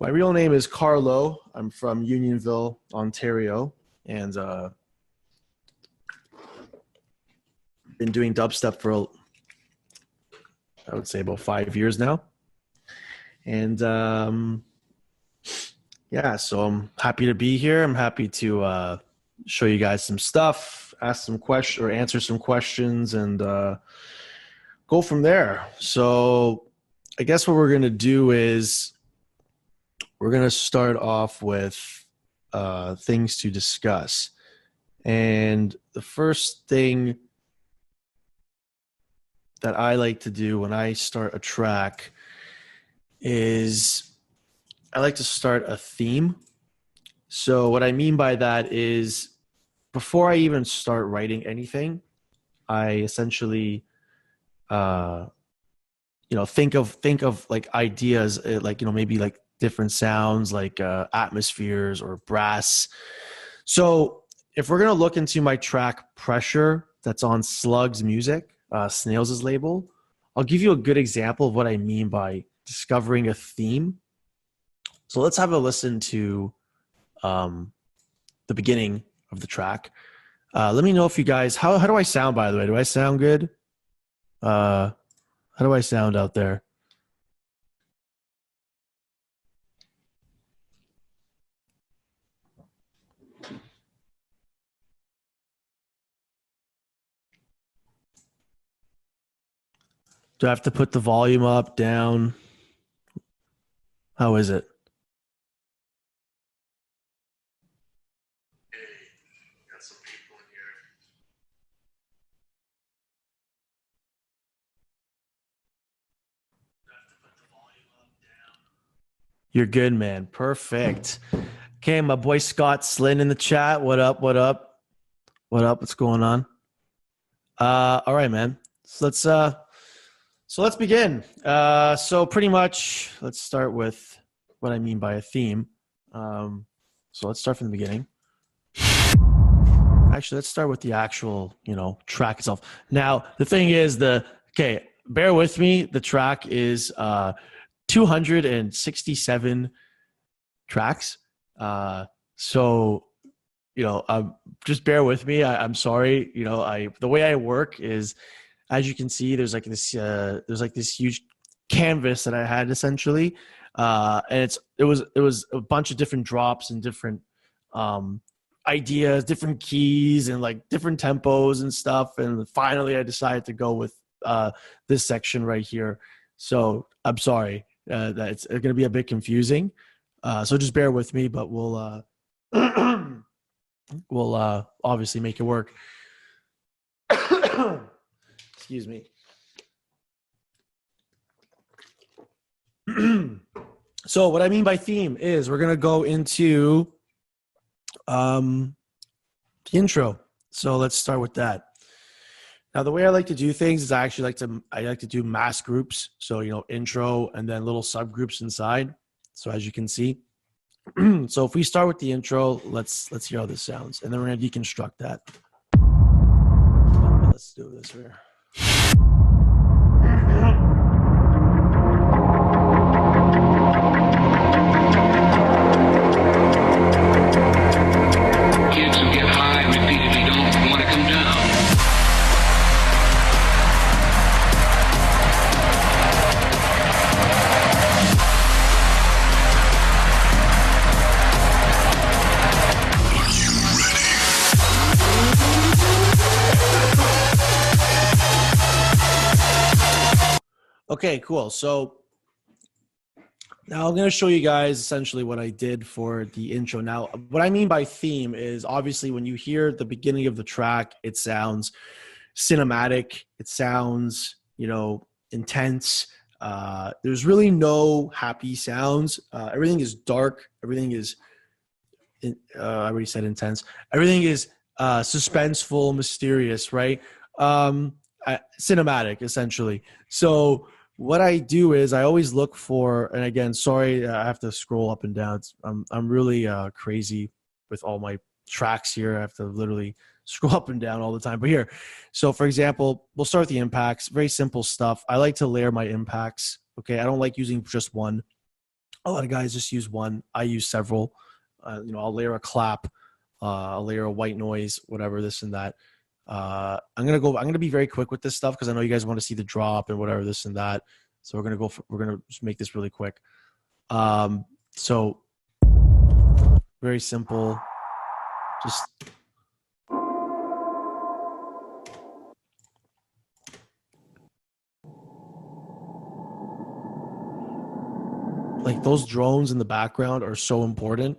My real name is Carlo. I'm from Unionville, Ontario, and been doing dubstep for, I would say, about 5 years now. And yeah, so I'm happy to be here. I'm happy to show you guys some stuff, ask some questions or answer some questions, and go from there. So I guess what we're gonna do is we're gonna start off with things to discuss. And the first thing that I like to do when I start a track is I like to start a theme. So what I mean by that is before I even start writing anything, I essentially think of like ideas, like maybe like different sounds, like atmospheres or brass. So if we're gonna look into my track Pressure that's on Slug's Music, Snails' label, I'll give you a good example of what I mean by discovering a theme. So let's have a listen to the beginning of the track. Let me know if you guys, how do I sound, by the way? Do I sound good? How do I sound out there? Do I have to put the volume up, down? How is it? Hey, got some people in here. Do I have to put the volume up, down? You're good, man. Perfect. Okay, my boy Scott Slynn in the chat. What up? What up? What up? What's going on? All right, man. So let's begin. So pretty much, let's start with what I mean by a theme. So let's start from the beginning. Actually, let's start with the actual, track itself. Now, the thing is, bear with me. The track is 267 tracks. So, just bear with me. I'm sorry. The way I work is, as you can see, there's like this huge canvas that I had essentially, and it was a bunch of different drops and different ideas, different keys, and like different tempos and stuff. And finally, I decided to go with this section right here. So I'm sorry that it's going to be a bit confusing. So just bear with me, but we'll obviously make it work. Excuse me. So what I mean by theme is we're going to go into the intro. So let's start with that. Now, the way I like to do things is I like to do mass groups. So, intro and then little subgroups inside. So as you can see. So if we start with the intro, let's hear how this sounds. And then we're going to deconstruct that. Let's do this here. Kids who get high repeatedly don't want to come down. Okay, cool. So now I'm going to show you guys essentially what I did for the intro. Now, what I mean by theme is obviously when you hear the beginning of the track, it sounds cinematic. It sounds, intense. There's really no happy sounds. Everything is dark. Everything is, I already said intense. Everything is suspenseful, mysterious, right? Cinematic, essentially. So what I do is I always look for, and again, sorry, I have to scroll up and down. I'm really crazy with all my tracks here. I have to literally scroll up and down all the time. But here, so for example, we'll start with the impacts. Very simple stuff. I like to layer my impacts. Okay, I don't like using just one. A lot of guys just use one. I use several. I'll layer a clap, I'll layer a white noise, whatever, this and that. I'm gonna be very quick with this stuff because I know you guys want to see the drop and whatever, this and that. So we're gonna just make this really quick. So very simple. Just like those drones in the background are so important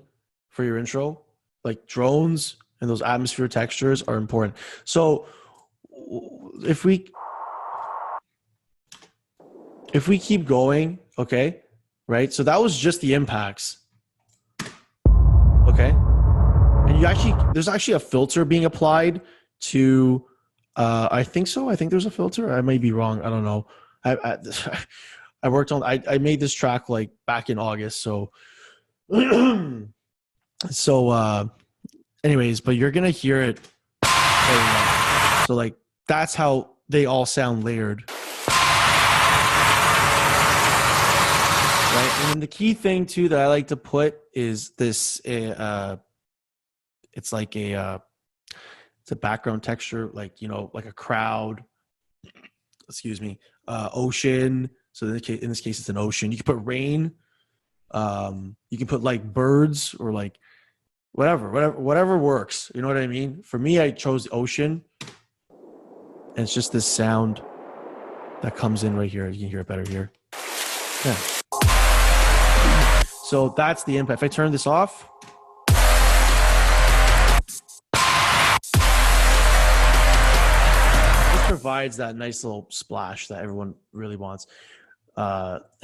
for your intro. Like drones and those atmosphere textures are important. So if we keep going, okay, right? So that was just the impacts, okay? And there's actually a filter being applied to, I think so. I think there's a filter. I may be wrong. I don't know. I made this track like back in August. So, anyways, but you're going to hear it. So like, that's how they all sound layered. Right. And then the key thing too that I like to put is this, it's like it's a background texture, like, like a crowd, ocean. So in this case, it's an ocean. You can put rain. You can put like birds or like whatever works. You know what I mean? For me, I chose ocean, and it's just this sound that comes in right here. You can hear it better here. Yeah. So that's the impact. If I turn this off, this provides that nice little splash that everyone really wants.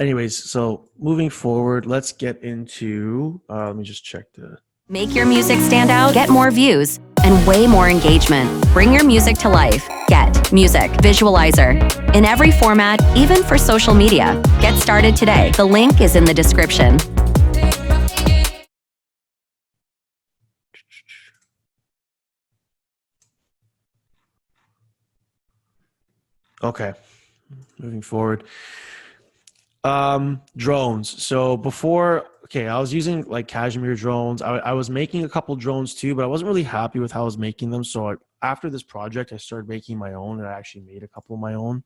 Anyways, so moving forward, let's get into, let me just check the... Make your music stand out, get more views, and way more engagement. Bring your music to life. Get Music Visualizer. In every format, even for social media. Get started today. The link is in the description. Okay, moving forward. Drones. So before, I was using like cashmere drones. I was making a couple drones too, but I wasn't really happy with how I was making them. So after this project, I started making my own, and I actually made a couple of my own.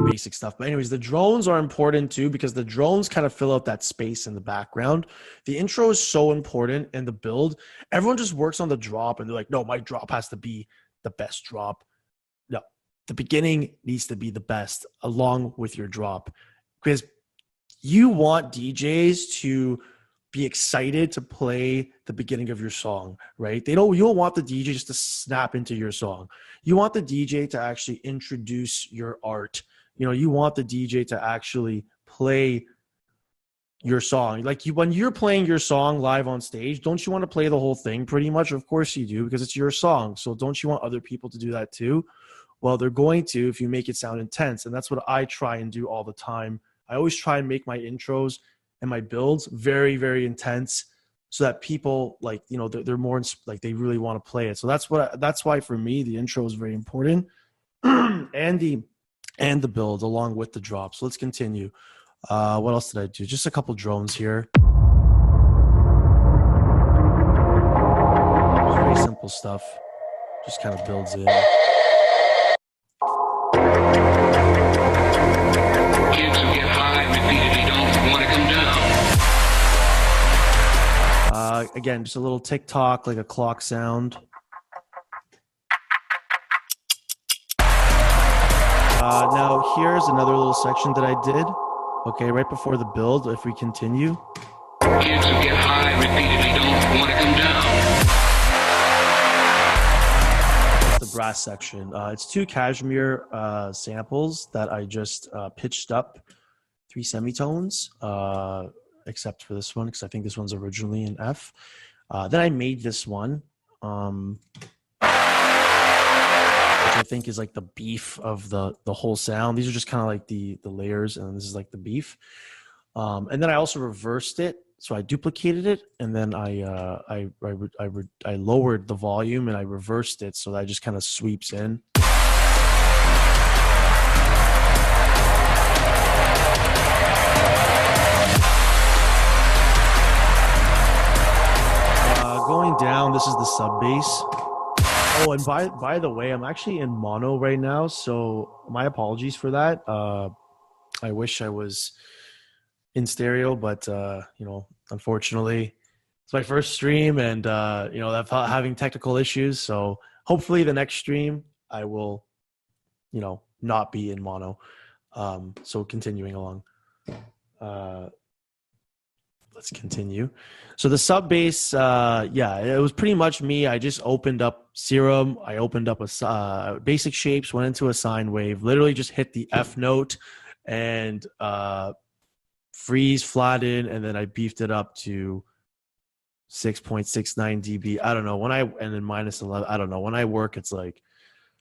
Basic stuff. But anyways, the drones are important too, because the drones kind of fill out that space in the background. The intro is so important, and the build, everyone just works on the drop and they're like, no, my drop has to be the best drop. No, the beginning needs to be the best along with your drop, because you want DJs to be excited to play the beginning of your song, right? You don't want the DJ just to snap into your song. You want the DJ to actually introduce your art. You want the DJ to actually play your song. Like when you're playing your song live on stage, don't you want to play the whole thing pretty much? Of course you do, because it's your song. So don't you want other people to do that too? Well, they're going to if you make it sound intense. And that's what I try and do all the time. I always try and make my intros and my builds very, very intense, so that people they're more like they really want to play it. So that's why for me the intro is very important, and the build along with the drop. So let's continue. What else did I do? Just a couple drones here. Very simple stuff. Just kind of builds in. Kids who get high repeatedly don't want to come down. Again, just a little tick-tock, like a clock sound. Now here's another little section that I did. Okay, right before the build, if we continue. Kids who get high repeatedly don't want to come down. That's the brass section. It's 2 cashmere samples that I just pitched up 3 semitones, except for this one, because I think this one's originally in F. Then I made this one, which I think is like the beef of the whole sound. These are just kind of like the layers, and this is like the beef. And then I also reversed it. So I duplicated it, and then I lowered the volume and I reversed it so that it just kind of sweeps in. Going down, this is the sub bass. Oh, and by the way, I'm actually in mono right now, so my apologies for that. I wish I was in stereo, but unfortunately, it's my first stream, and I'm having technical issues. So hopefully, the next stream I will, not be in mono. So continuing along. Let's continue. So the sub bass, it was pretty much me. I just opened up Serum. I opened up a basic shapes, went into a sine wave, literally just hit the F note and freeze, flatten, and then I beefed it up to 6.69 dB. I don't know and then minus 11. I don't know. When I work, it's like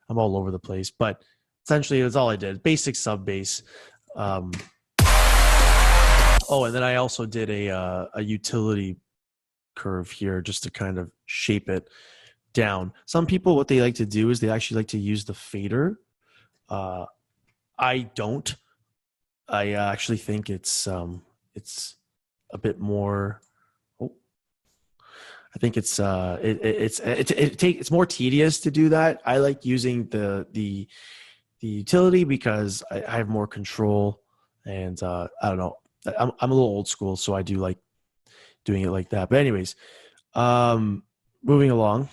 I'm all over the place, but essentially that's all I did. Basic sub bass. Oh, and then I also did a utility curve here just to kind of shape it down. Some people, what they like to do is they actually like to use the fader. I don't. I actually think it's a bit more. Oh, I think it's more tedious to do that. I like using the utility because I have more control, and I don't know. I'm a little old school, so I do like doing it like that. But anyways, moving along.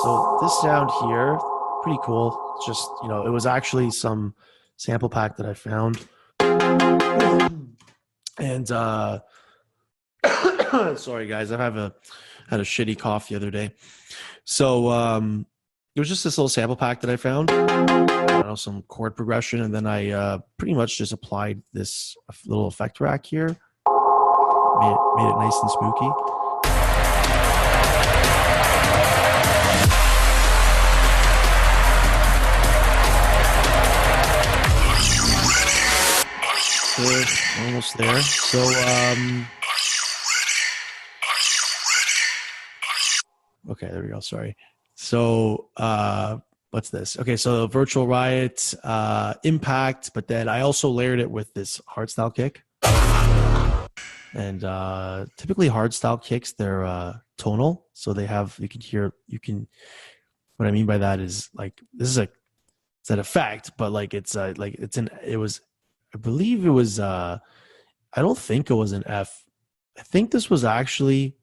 So this sound here, pretty cool. Just, it was actually some sample pack that I found. And sorry guys, I had a shitty cough the other day. So it was just this little sample pack that I found. I don't know, some chord progression, and then I pretty much just applied this little effect rack here. Made it nice and spooky. Good, almost there. So okay, there we go. Sorry. So what's this? Okay, so Virtual Riot, Impact, but then I also layered it with this hardstyle kick. And typically hardstyle kicks, they're tonal, so they have what I mean by that is like it's an effect, but like I believe it was I don't think it was an F. I think this was actually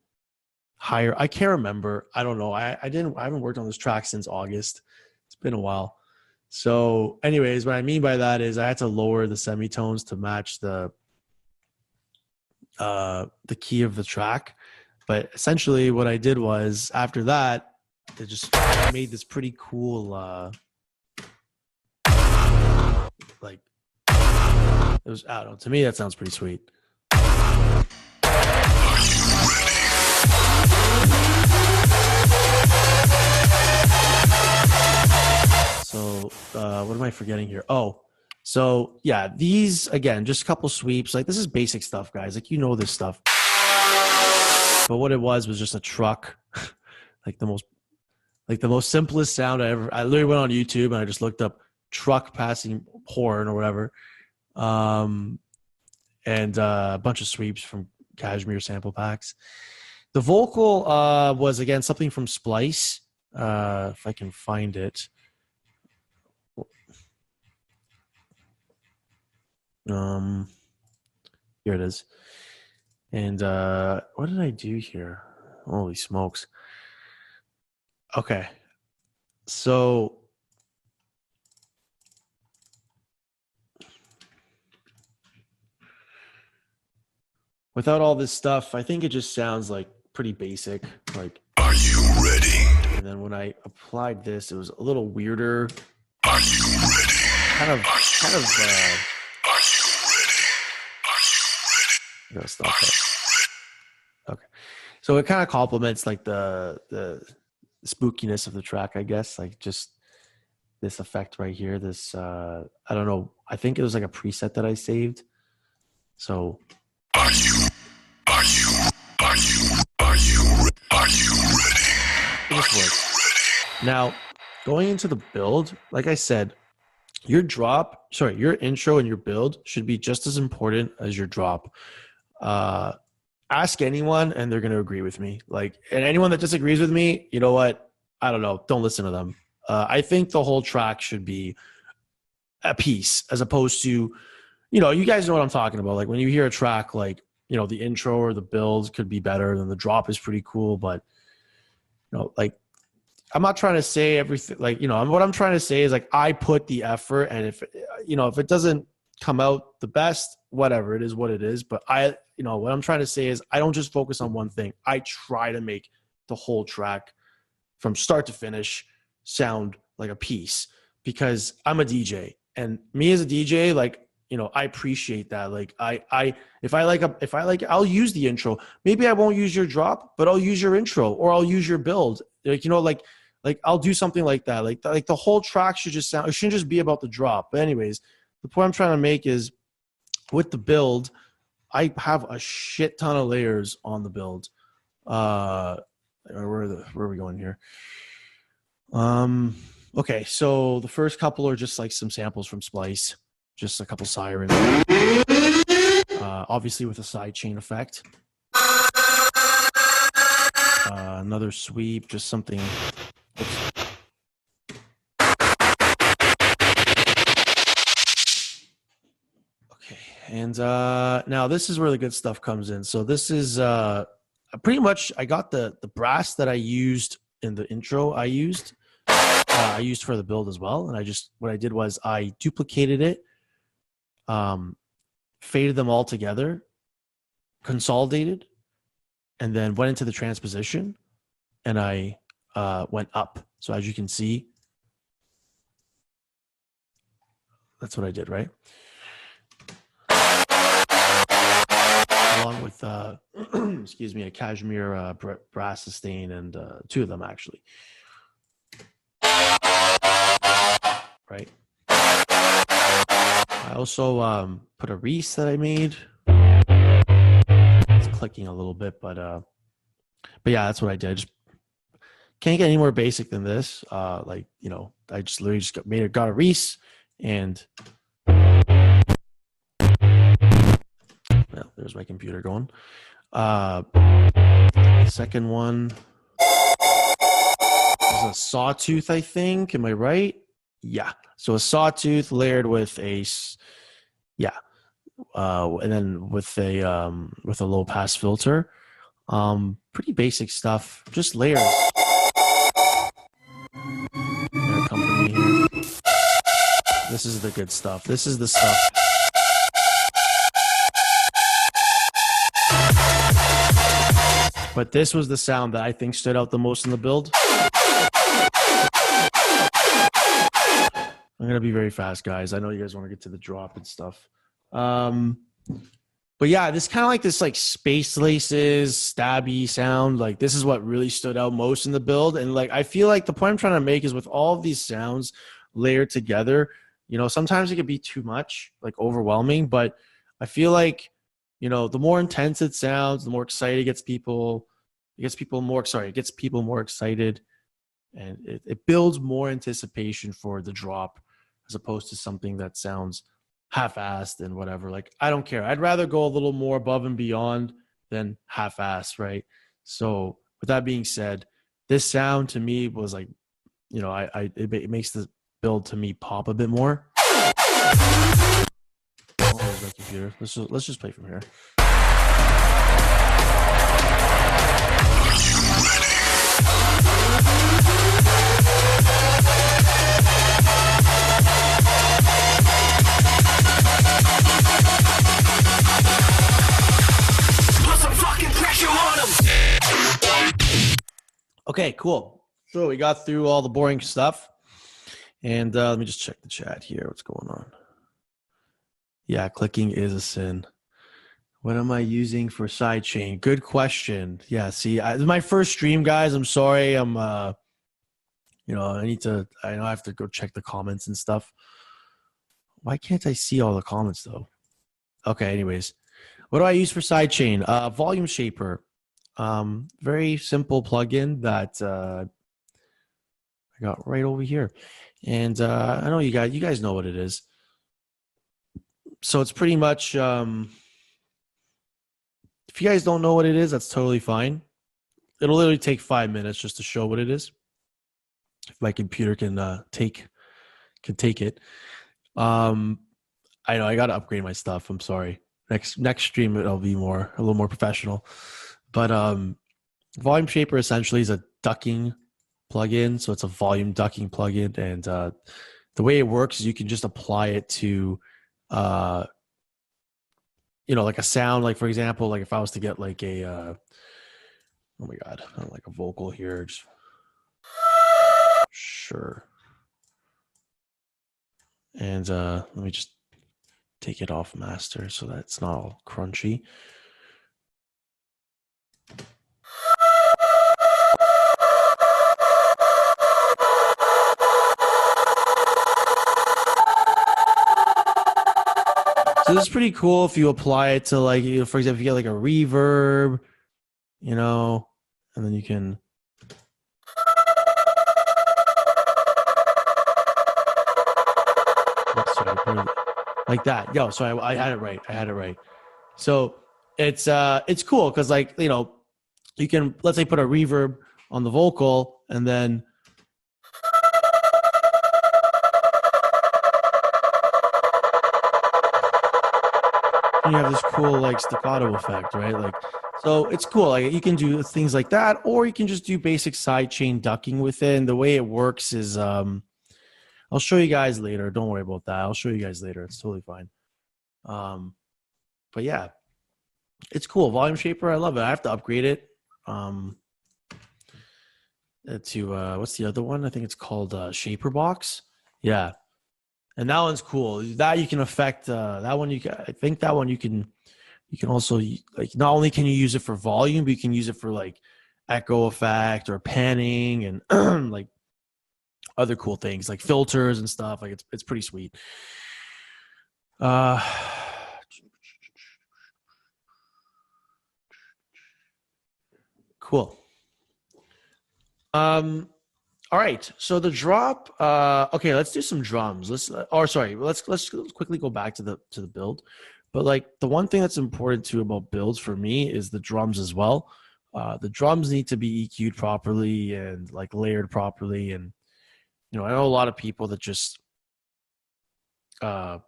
higher. I can't remember. I don't know. I haven't worked on this track since August. It's been a while. So anyways, what I mean by that is I had to lower the semitones to match the key of the track. But essentially what I did was after that, it just made this pretty cool like it was, I don't know, to me that sounds pretty sweet. So what am I forgetting here? Oh, so yeah, these again, just a couple sweeps. Like this is basic stuff, guys. Like this stuff. But what it was just a truck, like the most simplest sound I ever. I literally went on YouTube and I just looked up truck passing horn or whatever, and a bunch of sweeps from Cashmere sample packs. The vocal was again something from Splice. If I can find it. Here it is. And what did I do here? Holy smokes. Okay. So without all this stuff, I think it just sounds like pretty basic. Like, are you ready? And then when I applied this, it was a little weirder. Are you ready? Kind of are you ready? I'm gonna stop that. Okay, so it kind of complements like the spookiness of the track, I guess. Like just this effect right here. This I don't know. I think it was like a preset that I saved. So Are you ready? it just works. Now, going into the build, like I said, your intro and your build should be just as important as your drop. Ask anyone and they're going to agree with me. Like, and anyone that disagrees with me, you know what? I don't know. Don't listen to them. I think the whole track should be a piece as opposed to, you guys know what I'm talking about. Like when you hear a track, like, the intro or the build could be better than the drop is pretty cool. But, like, I'm not trying to say everything, like, what I'm trying to say is like, I put the effort, and if it doesn't come out the best, whatever, it is what it is. But what I'm trying to say is I don't just focus on one thing. I try to make the whole track from start to finish sound like a piece, because I'm a DJ, and me as a DJ, like, I appreciate that. Like if I like, I'll use the intro. Maybe I won't use your drop, but I'll use your intro, or I'll use your build. Like, I'll do something like that. Like the whole track should just sound, it shouldn't just be about the drop. But anyways, the point I'm trying to make is with the build, I have a shit ton of layers on the build. Where are we going here? Okay, so the first couple are just like some samples from Splice, just a couple sirens, obviously with a sidechain effect. Another sweep, just something. Oops. Okay, and now this is where the good stuff comes in. So this is pretty much, I got the brass that I used in the intro. I used for the build as well, and what I did was I duplicated it, faded them all together, consolidated, and then went into the transposition, and I went up. So as you can see, that's what I did, right? Along with, excuse me, a cashmere brass sustain, and two of them actually. Right. I also put a Reese that I made. It's clicking a little bit, but yeah, that's what I did. Just can't get any more basic than this. I just literally just got a Reese, and well, there's my computer going. Second one is a sawtooth, I think. Am I right? Yeah. So a sawtooth layered with and then with a low pass filter. Pretty basic stuff. Just layers. They're accompanying here. This is the good stuff. This is the stuff. But this was the sound that I think stood out the most in the build. I'm going to be very fast, guys. I know you guys want to get to the drop and stuff. But yeah, this kind of like this like space laces, stabby sound. Like this is what really stood out most in the build. And like, I feel like the point I'm trying to make is with all of these sounds layered together, sometimes it can be too much, like overwhelming. But I feel like, the more intense it sounds, the more excited it gets people more excited. And it builds more anticipation for the drop, as opposed to something that sounds half-assed and whatever. Like, I don't care. I'd rather go a little more above and beyond than half-assed, right? So with that being said, this sound to me was like, it makes the build to me pop a bit more. Oh, there's my computer. Let's just play from here. Okay, cool. So we got through all the boring stuff. And let me just check the chat here. What's going on? Yeah, clicking is a sin. What am I using for sidechain? Good question. Yeah, see, this is my first stream, guys. I'm sorry. I'm, I know I have to go check the comments and stuff. Why can't I see all the comments though? Okay, anyways. What do I use for sidechain? Volume Shaper. Very simple plugin that I got right over here. And I know you guys know what it is. So it's pretty much if you guys don't know what it is, that's totally fine. It'll literally take 5 minutes just to show what it is. If my computer can take it. I know I gotta upgrade my stuff. I'm sorry. Next stream it'll be a little more professional. But Volume Shaper essentially is a ducking plugin. So it's a volume ducking plugin, and the way it works is you can just apply it to like a sound. Like for example, like if I was to get like a oh my god, I don't like a vocal here. Sure. And let me just take it off master so that it's not all crunchy. So this is pretty cool if you apply it to like, for example, if you get like a reverb, and then you can. Like that. Yo, so I had it right. So it's cool because like, you can, let's say, put a reverb on the vocal and then you have this cool like staccato effect, right? Like, so it's cool. Like you can do things like that, or you can just do basic sidechain ducking with it. And the way it works is I'll show you guys later. Don't worry about that. I'll show you guys later. It's totally fine. But yeah, it's cool. Volume Shaper, I love it. I have to upgrade it. To what's the other one? I think it's called Shaper Box. Yeah, and that one's cool. That you can affect. That one I think that one you can also like. Not only can you use it for volume, but you can use it for like echo effect or panning and like other cool things like filters and stuff. Like it's pretty sweet. Cool. All right. So the drop. Okay, let's do some drums. Let's quickly go back to the build. But like the one thing that's important too about builds for me is the drums as well. The drums need to be EQ'd properly and like layered properly. And I know a lot of people that just like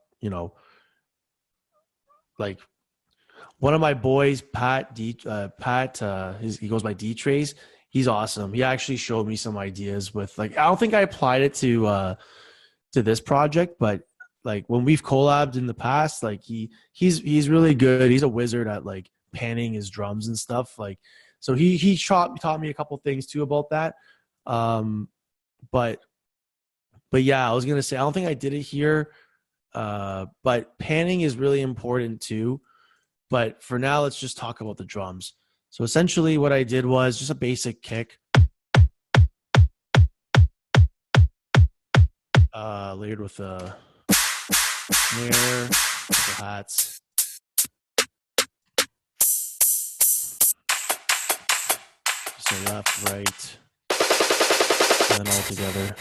one of my boys, Pat, he goes by D Trays. He's awesome. He actually showed me some ideas with like, I don't think I applied it to this project, but like when we've collabed in the past, like he's really good. He's a wizard at like panning his drums and stuff. Like, so he taught me a couple things too about that. But yeah, I was going to say, I don't think I did it here. But panning is really important too. But for now, let's just talk about the drums. So essentially what I did was just a basic kick. Layered with a snare, the hats. Just a left, right, and then all together.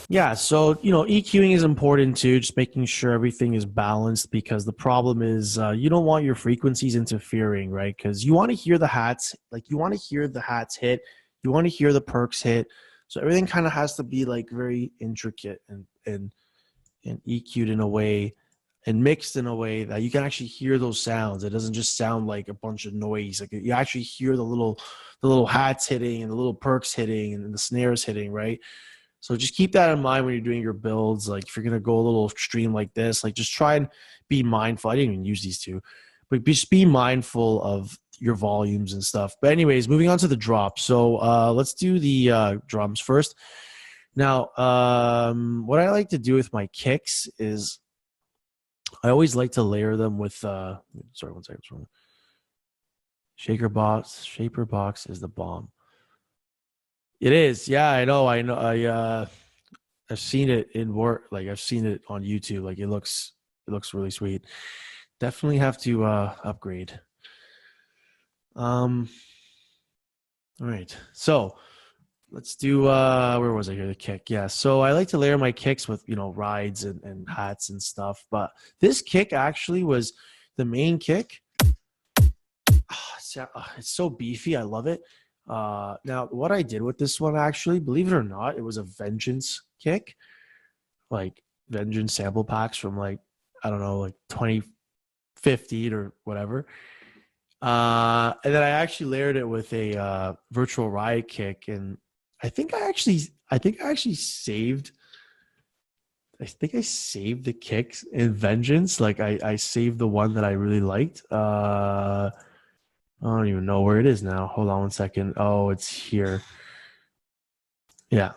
Yeah, so EQing is important too, just making sure everything is balanced, because the problem is you don't want your frequencies interfering, right? Because you want to hear the hats, like you want to hear the hats hit, you want to hear the perks hit, so everything kind of has to be like very intricate and EQ'd in a way and mixed in a way that you can actually hear those sounds. It doesn't just sound like a bunch of noise. Like you actually hear the little hats hitting and the little perks hitting and the snares hitting, right? So just keep that in mind when you're doing your builds. Like if you're going to go a little extreme like this, like just try and be mindful. I didn't even use these two, but just be mindful of your volumes and stuff. But anyways, moving on to the drop. So let's do the drums first. Now, what I like to do with my kicks is I always like to layer them with sorry, one second. Shaper box is the bomb. It is. Yeah, I know. I've seen it in work. Like I've seen it on YouTube. Like it looks really sweet. Definitely have to upgrade. All right. So let's do where was I here? The kick. Yeah. So I like to layer my kicks with, rides and hats and stuff. But this kick actually was the main kick. It's so beefy. I love it. Now what I did with this one, actually, believe it or not, it was a Vengeance kick, like Vengeance sample packs from like, I don't know, like 2015 or whatever. And then I actually layered it with a virtual riot kick, and I think I saved the kicks in Vengeance. Like I saved the one that I really liked. I don't even know where it is now. Hold on one second. Oh, it's here. Yeah.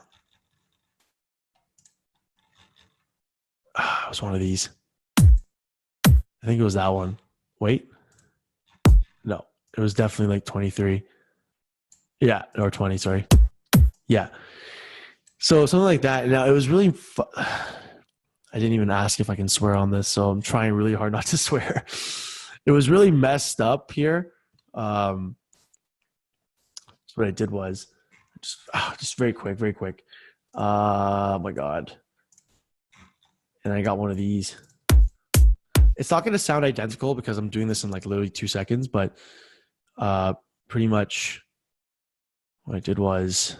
It was one of these. I think it was that one. Wait. No, it was definitely like 23. Yeah, or 20, sorry. Yeah. So something like that. Now, it was really I didn't even ask if I can swear on this, so I'm trying really hard not to swear. It was really messed up here. So what I did was just very quick. Oh my God. And I got one of these. It's not going to sound identical because I'm doing this in like literally 2 seconds, but pretty much what I did was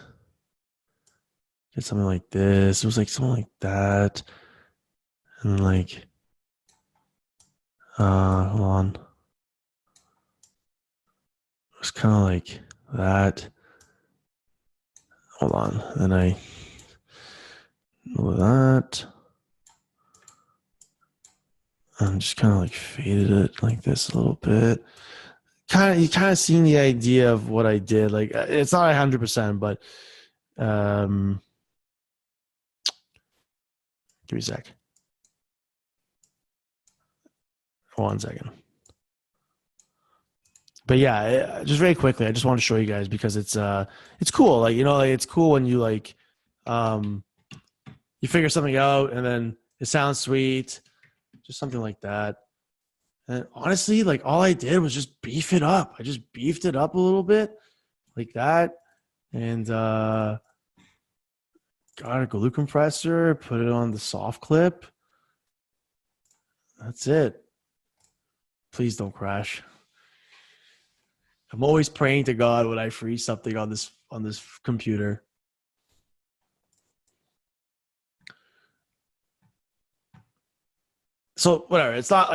did something like this. It was like something like that. And like, hold on. It was kind of like that. Hold on. And I do that. And just kind of like faded it like this a little bit. You kind of seen the idea of what I did. Like it's not 100%, but give me a sec. 1 second. But yeah, just very quickly, I just want to show you guys because it's cool. Like, like it's cool when you like you figure something out and then it sounds sweet, just something like that. And honestly, like all I did was just beef it up. I just beefed it up a little bit like that. And got a glue compressor, put it on the soft clip. That's it. Please don't crash. I'm always praying to God when I freeze something on this computer. So whatever, it's not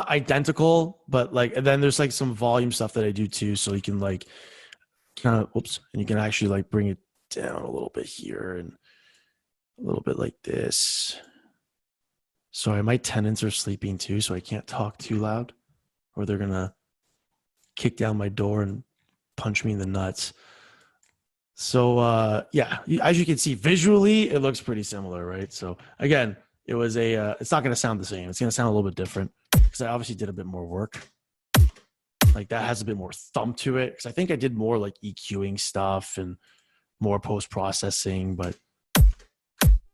identical, but like, and then there's like some volume stuff that I do too, so you can like kind of and you can actually like bring it down a little bit here and a little bit like this. Sorry, my tenants are sleeping too, so I can't talk too loud, or they're gonna kick down my door and punch me in the nuts. So yeah, as you can see visually, it looks pretty similar, right? So again, it was it's not going to sound the same. It's going to sound a little bit different because I obviously did a bit more work. Like that has a bit more thump to it because I think I did more like EQing stuff and more post-processing, but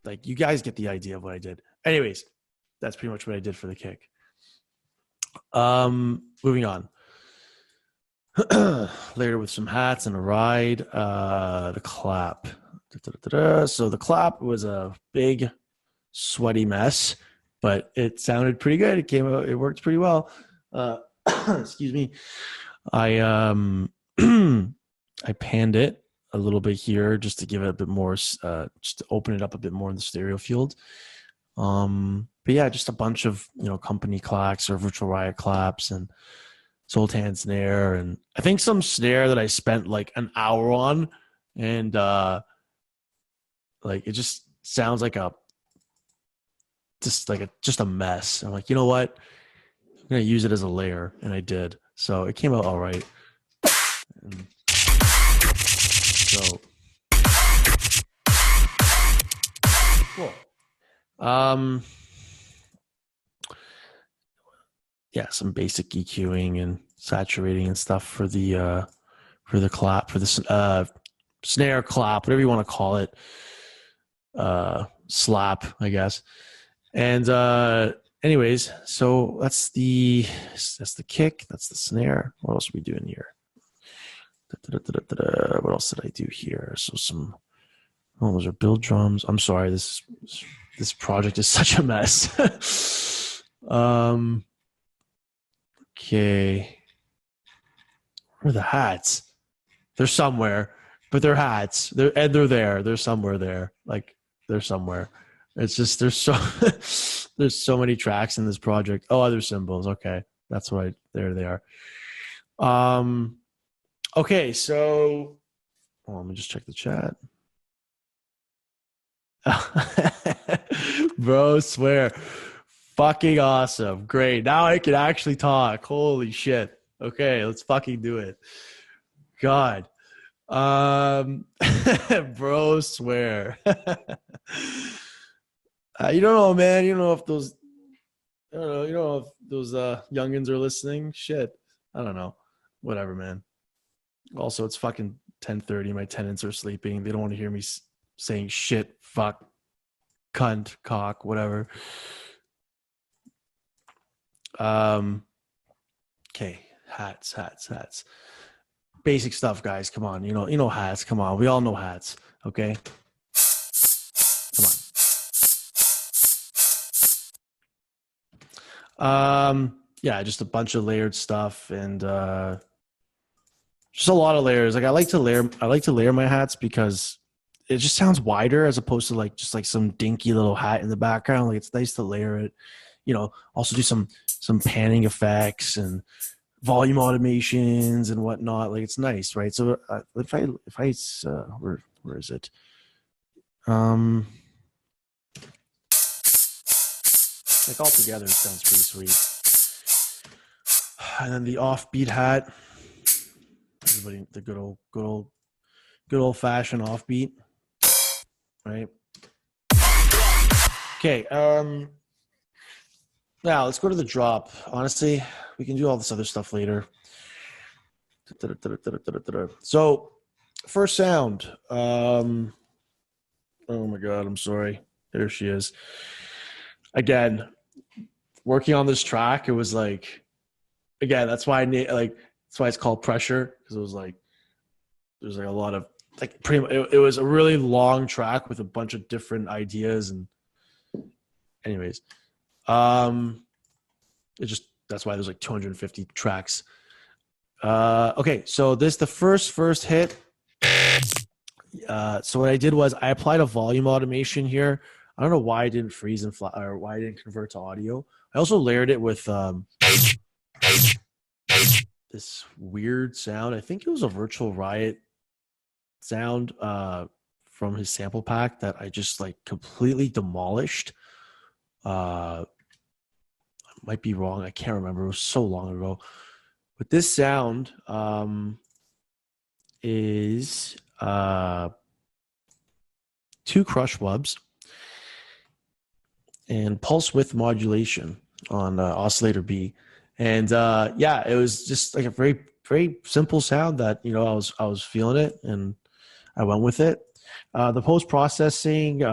like you guys get the idea of what I did. Anyways, that's pretty much what I did for the kick. Moving on. Later with some hats and a ride. The clap. So the clap was a big sweaty mess, but it sounded pretty good. It came out. It worked pretty well. Excuse me. I I panned it a little bit here just to give it a bit more, just to open it up a bit more in the stereo field. But yeah, just a bunch of company clacks or virtual riot claps and Sultan snare, and I think some snare that I spent like an hour on, and like it just sounds like just a mess. I'm like, you know what? I'm gonna use it as a layer, and I did. So it came out all right. And so cool. yeah, some basic EQing and saturating and stuff for the clap, for the snare clap, whatever you want to call it, slap, I guess. And anyways, so that's the kick, that's the snare. What else are we doing here? What else did I do here? So those are build drums. I'm sorry, this project is such a mess. Okay. Where are the hats? They're somewhere, but they're hats. They're there. They're somewhere there. Like they're somewhere. It's just there's so many tracks in this project. Oh, other symbols. Okay. That's right. There they are. Okay, so let me just check the chat. Bro, swear. Fucking awesome. Great. Now I can actually talk. Holy shit. Okay, let's fucking do it. God. Bro, swear. You don't know, man. You don't know if those I don't know, you know if those youngins are listening. Shit. I don't know. Whatever, man. Also, it's fucking 10:30. My tenants are sleeping. They don't want to hear me saying shit, fuck, cunt, cock, whatever. Okay, hats. Basic stuff, guys. Come on, you know hats. Come on, we all know hats. Okay, come on. Yeah, just a bunch of layered stuff and just a lot of layers. Like I like to layer my hats because it just sounds wider as opposed to like just like some dinky little hat in the background. Like it's nice to layer it. You know, also do some panning effects and volume automations and whatnot. Like it's nice, right? So if I where is it? Like all together, it sounds pretty sweet. And then the offbeat hat. Everybody, the good old fashioned offbeat, right? Okay. Now let's go to the drop. Honestly, we can do all this other stuff later. So, first sound. Oh my God, I'm sorry. There she is. Again, working on this track, it was like, again, that's why that's why it's called Pressure, because it was like there's like a lot of like pretty much it was a really long track with a bunch of different ideas and anyways. It just that's why there's like 250 tracks. Okay, so this the first hit. So what I did was I applied a volume automation here. I don't know why I didn't freeze and fly or why I didn't convert to audio. I also layered it with this weird sound. I think it was a Virtual Riot sound from his sample pack that I just like completely demolished. I might be wrong. I can't remember. It was so long ago. But this sound is 2 crush wubs and pulse width modulation on oscillator B. And yeah, it was just like a very, very simple sound that, you know, I was feeling it and I went with it. The post-processing, you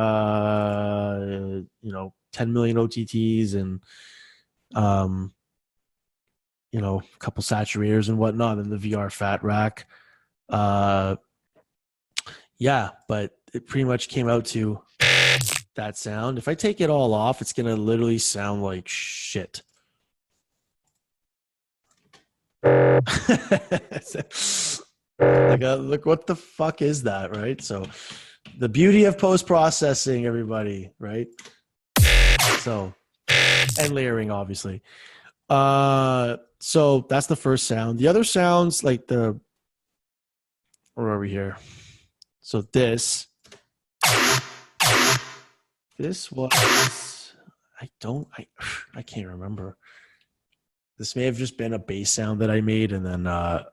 know, 10 million OTTs and, you know, a couple saturators and whatnot in the VR fat rack. Yeah, but it pretty much came out to that sound. If I take it all off, it's going to literally sound like shit. Like, look, what the fuck is that, right? So the beauty of post-processing, everybody, right? So, and layering, obviously. So that's the first sound. The other sounds, like where are we here? So this was, I can't remember. This may have just been a bass sound that I made, and then I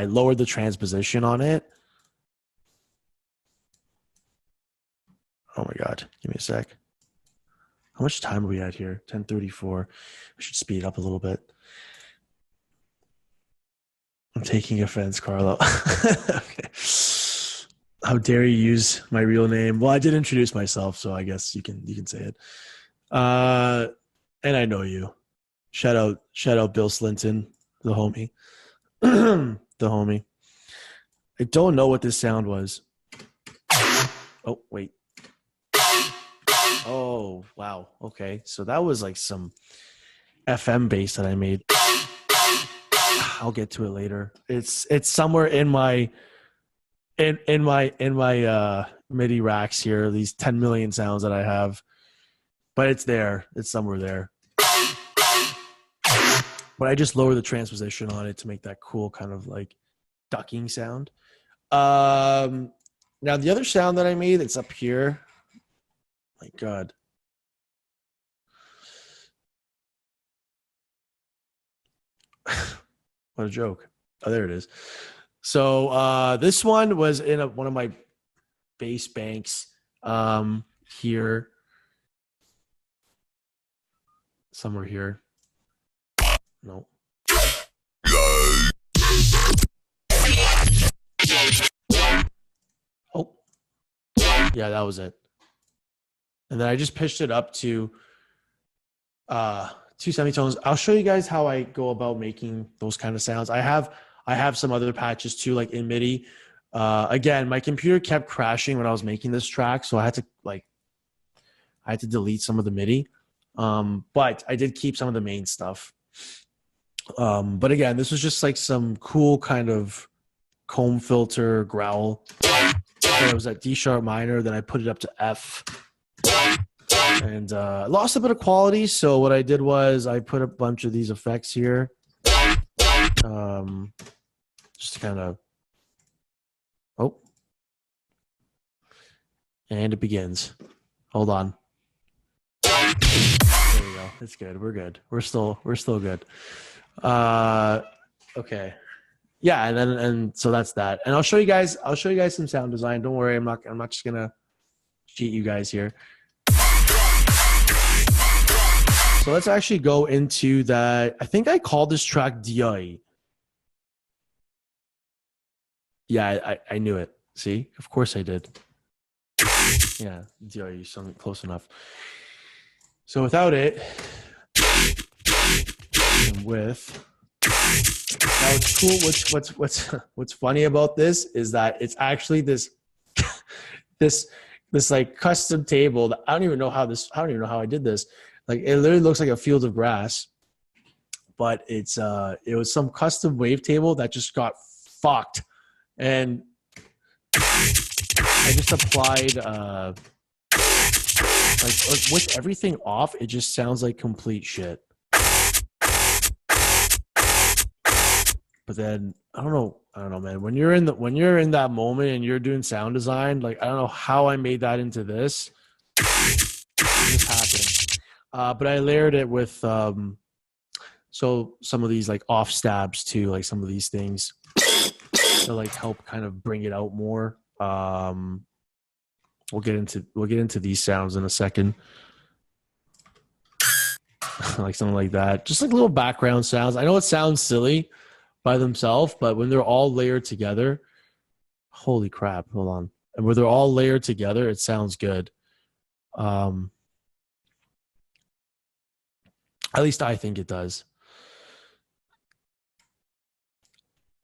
lowered the transposition on it. Oh my God, give me a sec. How much time are we at here? 10:34. I should speed up a little bit. I'm taking offense, Carlo. Okay. How dare you use my real name? Well, I did introduce myself, so I guess you can say it. And I know you. Shout out Bill Slinton, the homie. The homie. I don't know what this sound was. Oh, wait. Oh, wow. Okay. So that was like some FM bass that I made. I'll get to it later. It's somewhere in my MIDI racks here, these 10 million sounds that I have. But it's there. It's somewhere there. But I just lower the transposition on it to make that cool kind of like ducking sound. Now the other sound that I made, it's up here. My God. What a joke. Oh, there it is. So this one was in one of my bass banks here. Somewhere here. No. Oh. Yeah, that was it. And then I just pitched it up to 2 semitones. I'll show you guys how I go about making those kind of sounds. I have some other patches too, like in MIDI. Again, my computer kept crashing when I was making this track, so I had to delete some of the MIDI. But I did keep some of the main stuff. But again, this was just like some cool kind of comb filter growl. So it was at D sharp minor, then I put it up to F. And lost a bit of quality, so what I did was I put a bunch of these effects here. Just to kind of, oh, and it begins. Hold on. There we go. It's good. We're good. We're still good. Okay. Yeah, and so that's that. And I'll show you guys some sound design. Don't worry, I'm not just gonna cheat you guys here. So let's actually go into that. I think I called this track DI. Yeah, I knew it. See? Of course I did. Yeah, DI, you sound close enough. So without it, and with, now it's cool. What's funny about this is that it's actually this like custom table that I don't even know how I did this. Like it literally looks like a field of grass, but it was some custom wavetable that just got fucked, and I just applied like with everything off, it just sounds like complete shit. But then I don't know, man. When you're in that moment and you're doing sound design, like I don't know how I made that into this. It just happened. But I layered it with so some of these like off stabs too, like some of these things to like help kind of bring it out more. We'll get into these sounds in a second. Like something like that. Just like little background sounds. I know it sounds silly by themselves, but when they're all layered together, holy crap, hold on. And when they're all layered together, it sounds good. At least I think it does.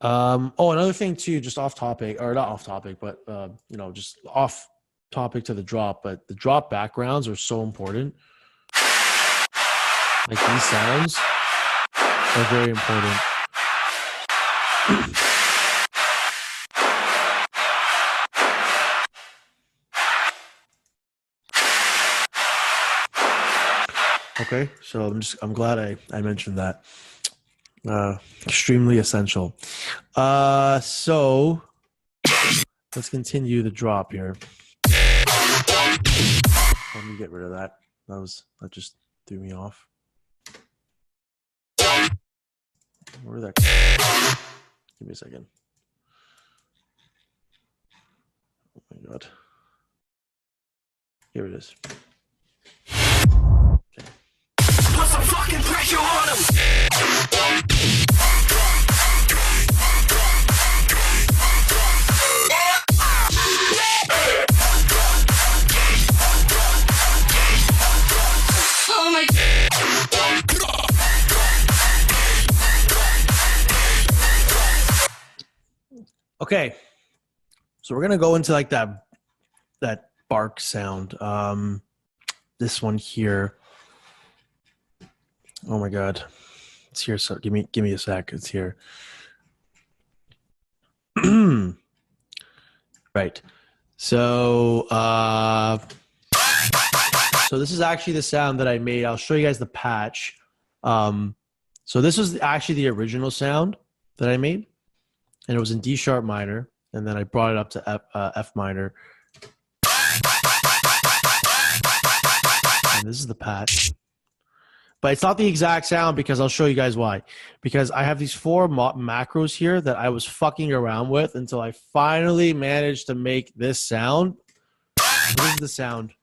Another thing too, just off topic, or not off topic, but just off topic to the drop, but the drop backgrounds are so important. Like these sounds are very important. Okay, so I'm glad I mentioned that. Extremely essential. So let's continue the drop here. Let me get rid of that. That just threw me off. Where did that? Give me a second. Oh my God. Here it is. Okay. Put some fucking pressure on him. Okay. So we're gonna go into like that bark sound. This one here. Oh my god. It's here. So give me a sec. It's here. Right. So so this is actually the sound that I made. I'll show you guys the patch. So this was actually the original sound that I made, and it was in D sharp minor, and then I brought it up to F minor. And this is the patch. But it's not the exact sound because I'll show you guys why. Because I have these 4 macros here that I was fucking around with until I finally managed to make this sound. This is the sound.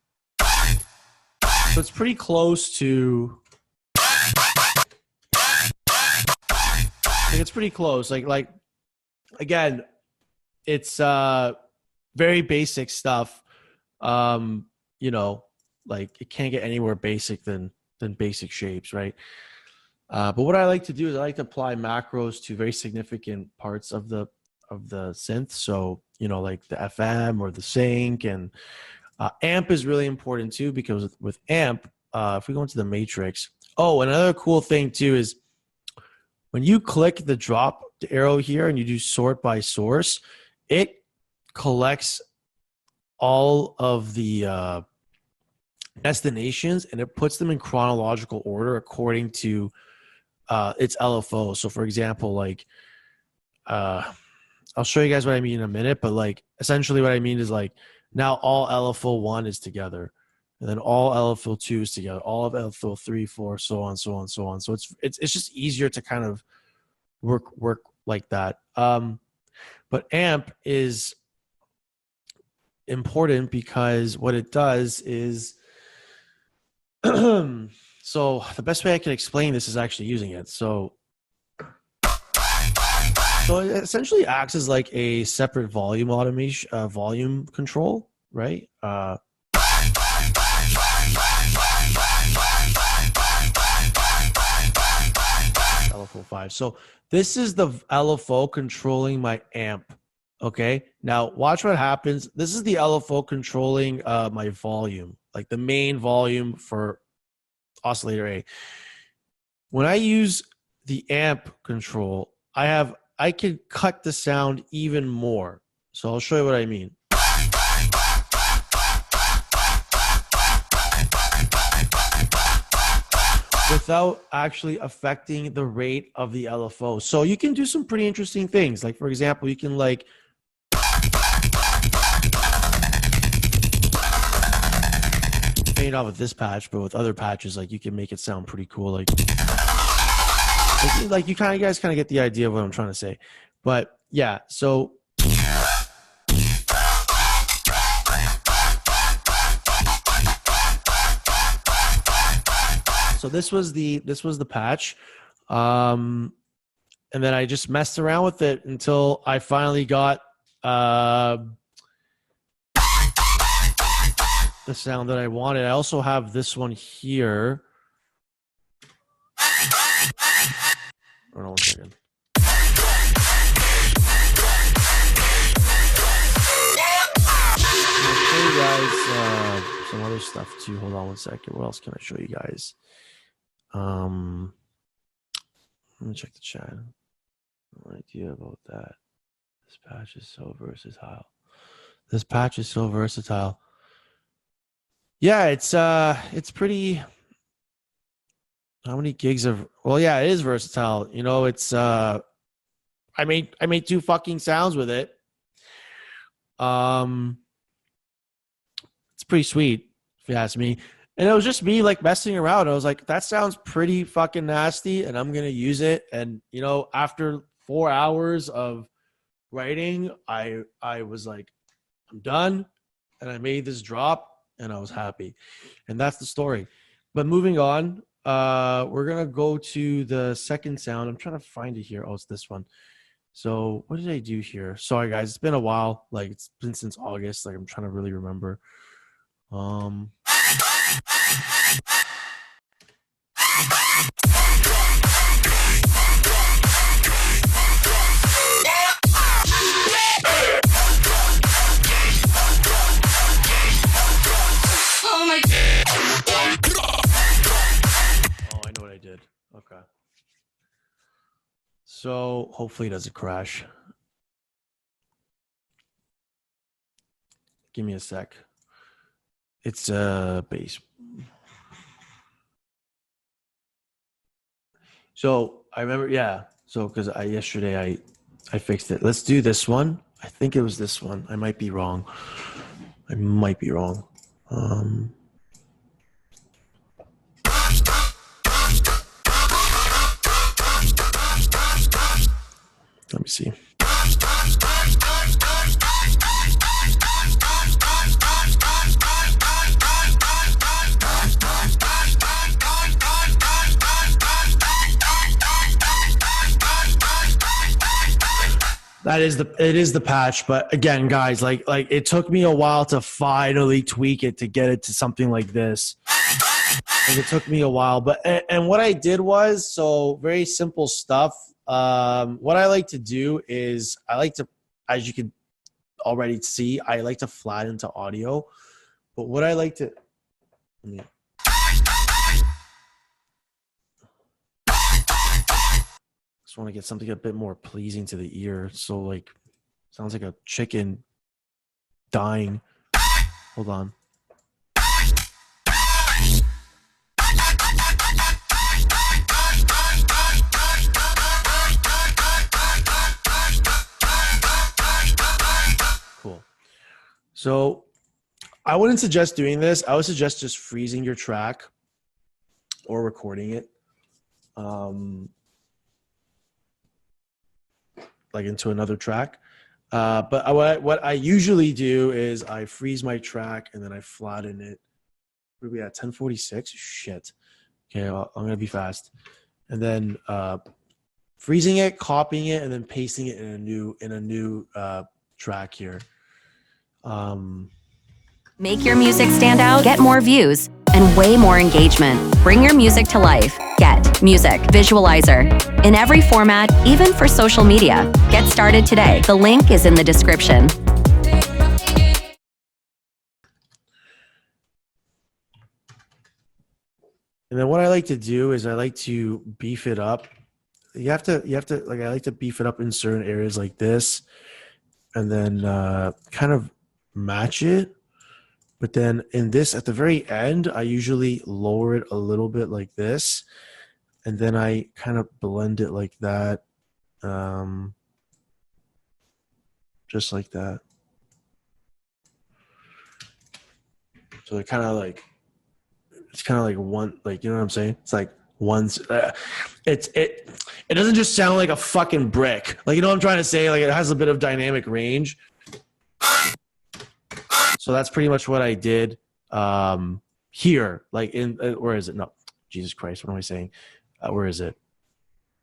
So it's pretty close to... it's pretty close. Like again, it's very basic stuff. You know, like it can't get anywhere basic than basic shapes, right? But what I like to do is I like to apply macros to very significant parts of the synth. So, you know, like the FM or the sync, and amp is really important too, because with amp, if we go into the matrix, another cool thing too is when you click the drop arrow here and you do sort by source, it collects all of the destinations and it puts them in chronological order according to its LFO. So for example, like I'll show you guys what I mean in a minute, but like essentially what I mean is like now all LFO 1 is together, and then all LFO 2 is together, all of LFO 3, 4, so on, so on, so on. So it's just easier to kind of work like that. But amp is important because what it does is so the best way I can explain this is actually using it. So it essentially acts as like a separate volume automation, volume control, right? LFO 5. So this is the LFO controlling my amp. Okay. Now watch what happens. This is the LFO controlling my volume, like the main volume for oscillator A. When I use the amp control, I can cut the sound even more. So I'll show you what I mean. Without actually affecting the rate of the LFO. So you can do some pretty interesting things. Like for example, you can like paint off with this patch, but with other patches, like you can make it sound pretty cool. Like you guys kind of get the idea of what I'm trying to say. But yeah, so this was the patch, and then I just messed around with it until I finally got the sound that I wanted. I also have this one here. Hold on 1 second. I'll show you guys some other stuff too. Hold on 1 second. What else can I show you guys? Let me check the chat. No idea about that. This patch is so versatile. This patch is so versatile. Yeah, it's pretty. How many gigs of? Well, yeah, it is versatile. You know, it's I made 2 fucking sounds with it. It's pretty sweet if you ask me. And it was just me like messing around. I was like, that sounds pretty fucking nasty, and I'm gonna use it. And you know, after 4 hours of writing, I was like, I'm done, and I made this drop, and I was happy, and that's the story. But moving on, we're gonna go to the second sound. I'm trying to find it here. Oh, it's this one. So what did I do here? Sorry guys, it's been a while. Like it's been since August. Like I'm trying to really remember. Oh, I know what I did. Okay. So hopefully it doesn't crash. Give me a sec. It's bass. So I remember, yeah. So because yesterday I fixed it. Let's do this one. I think it was this one. I might be wrong. I might be wrong. Let me see. It is the patch, but again, guys, like it took me a while to finally tweak it to get it to something like this. Like it took me a while, but and what I did was, so very simple stuff. What I like to do is I like to, as you can already see, I like to flatten to audio. But what I like to, just want to get something a bit more pleasing to the ear. So like, sounds like a chicken dying. Hold on. Cool. So I wouldn't suggest doing this. I would suggest just freezing your track or recording it. Like into another track. But what I usually do is I freeze my track and then I flatten it. What are we at? 1046? Shit. Okay, well, I'm gonna be fast. And then freezing it, copying it, and then pasting it in a new track here. Make your music stand out, get more views, and way more engagement. Bring your music to life. Get Music Visualizer. In every format, even for social media. Get started today. The link is in the description. And then what I like to do is I like to beef it up. You have to like, I like to beef it up in certain areas like this, and then kind of match it. But then in this, at the very end, I usually lower it a little bit like this. And then I kind of blend it like that. Just like that. So it kind of like, it's kind of like one, like, you know what I'm saying? It's like once, it doesn't just sound like a fucking brick. Like, you know what I'm trying to say? Like it has a bit of dynamic range. So that's pretty much what I did here. Like where is it? No, Jesus Christ, what am I saying? Where is it?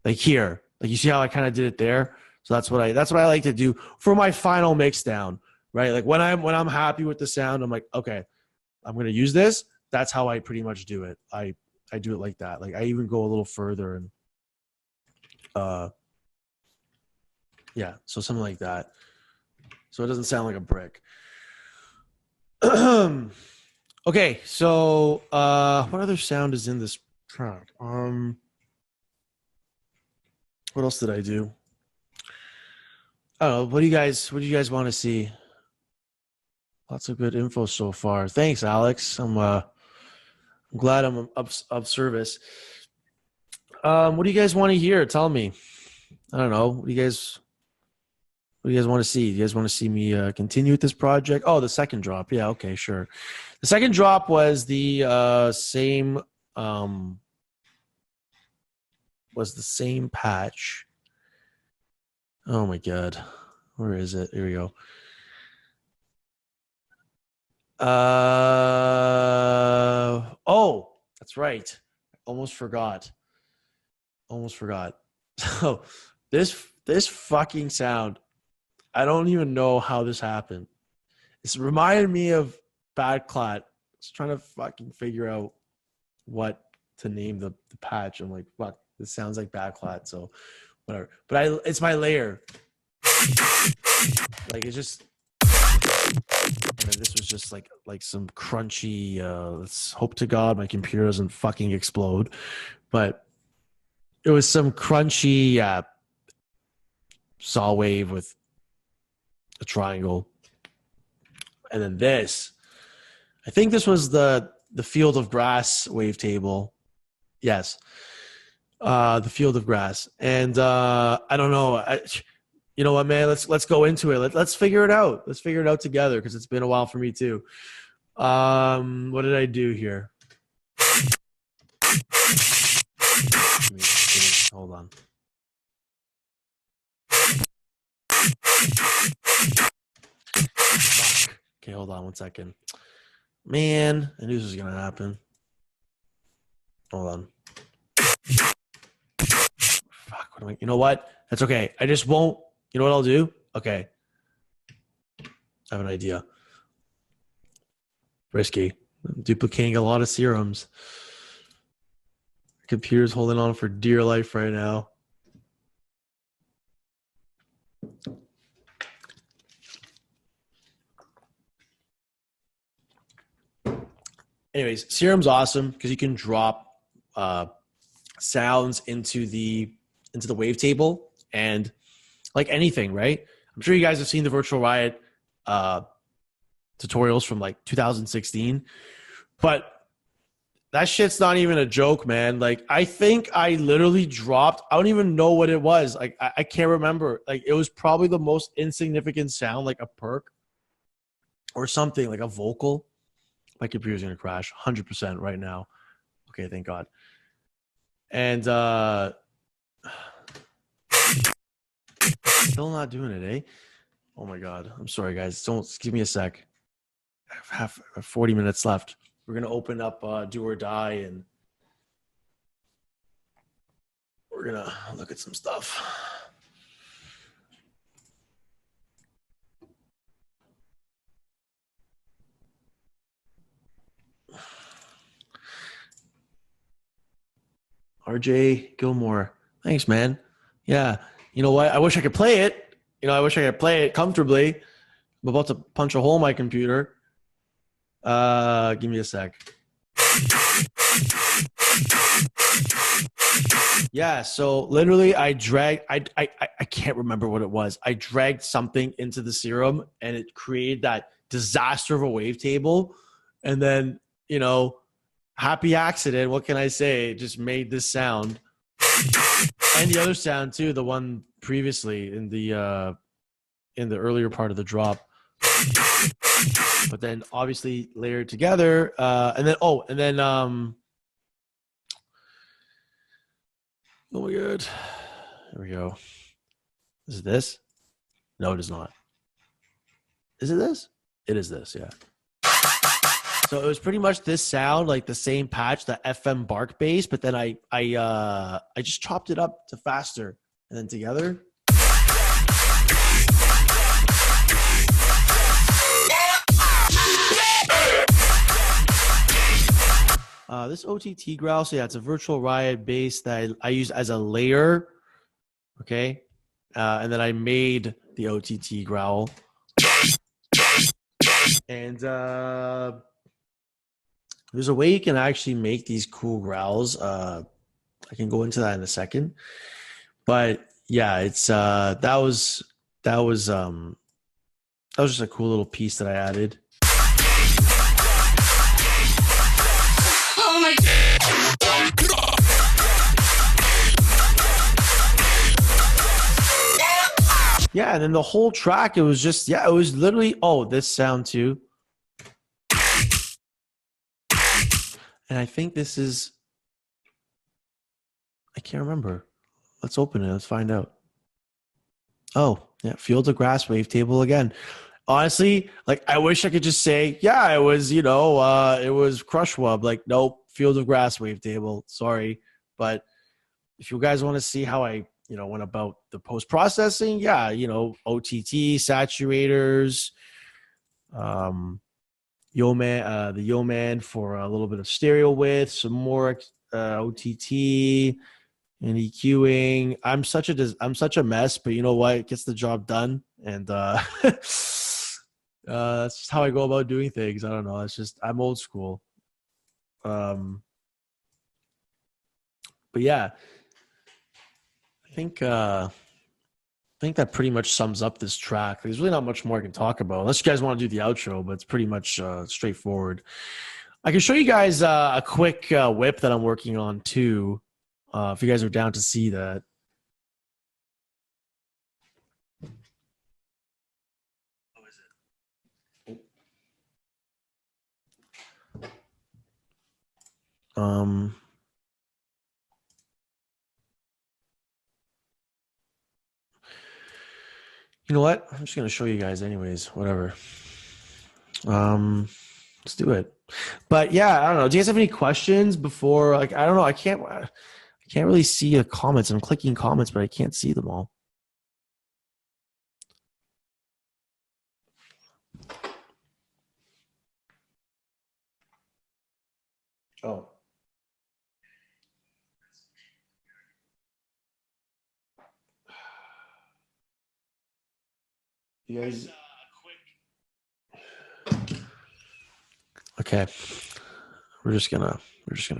Like here. Like you see how I kind of did it there? So that's what I like to do for my final mix down, right? Like when I'm happy with the sound, I'm like, okay, I'm gonna use this. That's how I pretty much do it. I do it like that. Like I even go a little further and yeah, so something like that. So it doesn't sound like a brick. Okay, so what other sound is in this track? What else did I do? I don't know. What do you guys want to see? Lots of good info so far. Thanks, Alex. I'm glad I'm of service. What do you guys want to hear? Tell me. I don't know. What do you guys want to see? Do you guys want to see me continue with this project? Oh, the second drop. Yeah, okay, sure. The second drop was the same patch. Oh my God. Where is it? Here we go. Oh, that's right. Almost forgot. So this fucking sound, I don't even know how this happened. It's reminded me of Bad Clat. I was trying to fucking figure out what to name the patch. I'm like, fuck, this sounds like Bad Clat, so whatever. But it's my layer. Like it's just And then this was just like some crunchy. Let's hope to God my computer doesn't fucking explode, but it was some crunchy saw wave with a triangle. And then this, I think this was the Field of Grass wavetable. Yes. The Field of Grass. And I don't know. You know what, man? Let's go into it. Let's figure it out. Let's figure it out together because it's been a while for me too. What did I do here? Hold on. Okay, hold on 1 second. Man, I knew this was gonna happen. Hold on. Fuck, what am I? You know what? That's okay. I just won't. You know what I'll do? Okay. I have an idea. Risky. I'm duplicating a lot of serums. Computer's holding on for dear life right now. Anyways, serum's awesome because you can drop sounds into the wavetable, and like anything, right? I'm sure you guys have seen the Virtual Riot tutorials from like 2016, but that shit's not even a joke, man. Like, I think I literally dropped, I don't even know what it was. Like, I can't remember. Like, it was probably the most insignificant sound, like a perk or something, like a vocal. My computer's going to crash 100% right now. Okay, thank God. And still not doing it, eh? Oh my God. I'm sorry, guys. Don't give me a sec. I have 40 minutes left. We're going to open up Do or Die, and we're going to look at some stuff. RJ Gilmore. Thanks, man. Yeah. You know what? I wish I could play it. I wish I could play it comfortably. I'm about to punch a hole in my computer. Give me a sec. Yeah, so literally I can't remember what it was. I dragged something into the serum and it created that disaster of a wavetable. And then, happy accident. What can I say? It just made this sound. And the other sound too, the one previously in the earlier part of the drop. But then obviously layered together, and then oh my God, there we go. Is it this? No, it is not. Is it this? It is this, yeah. So it was pretty much this sound, like the same patch, the FM bark bass, but then I just chopped it up to faster, and then together. This OTT growl, so yeah, it's a Virtual Riot bass that I use as a layer, okay? And then I made the OTT growl. And there's a way you can actually make these cool growls. I can go into that in a second. But yeah, it's that was just a cool little piece that I added. Yeah, and then the whole track, it was just, it was literally, this sound too. And I think this is, I can't remember. Let's open it. Let's find out. Oh, yeah, Field of Grass wavetable again. Honestly, like, I wish I could just say, yeah, it was, it was Crushwub. Like, nope, Field of Grass wavetable. Sorry. But if you guys want to see how I, went about the post-processing, OTT, saturators, the Yo-Man for a little bit of stereo width, some more OTT, and EQing. I'm such a mess, but you know what? It gets the job done. And That's just how I go about doing things. I don't know. It's just I'm old school. Um, but yeah, I think that pretty much sums up this track. There's really not much more I can talk about, unless you guys want to do the outro. But it's pretty much straightforward. I can show you guys a quick whip that I'm working on too, if you guys are down to see that. Um, you know what? I'm just gonna show you guys anyways. Whatever. Let's do it. But yeah, I don't know. Do you guys have any questions before? Like, I don't know. I can't really see the comments. I'm clicking comments, but I can't see them all. Oh. You guys. Okay. We're just gonna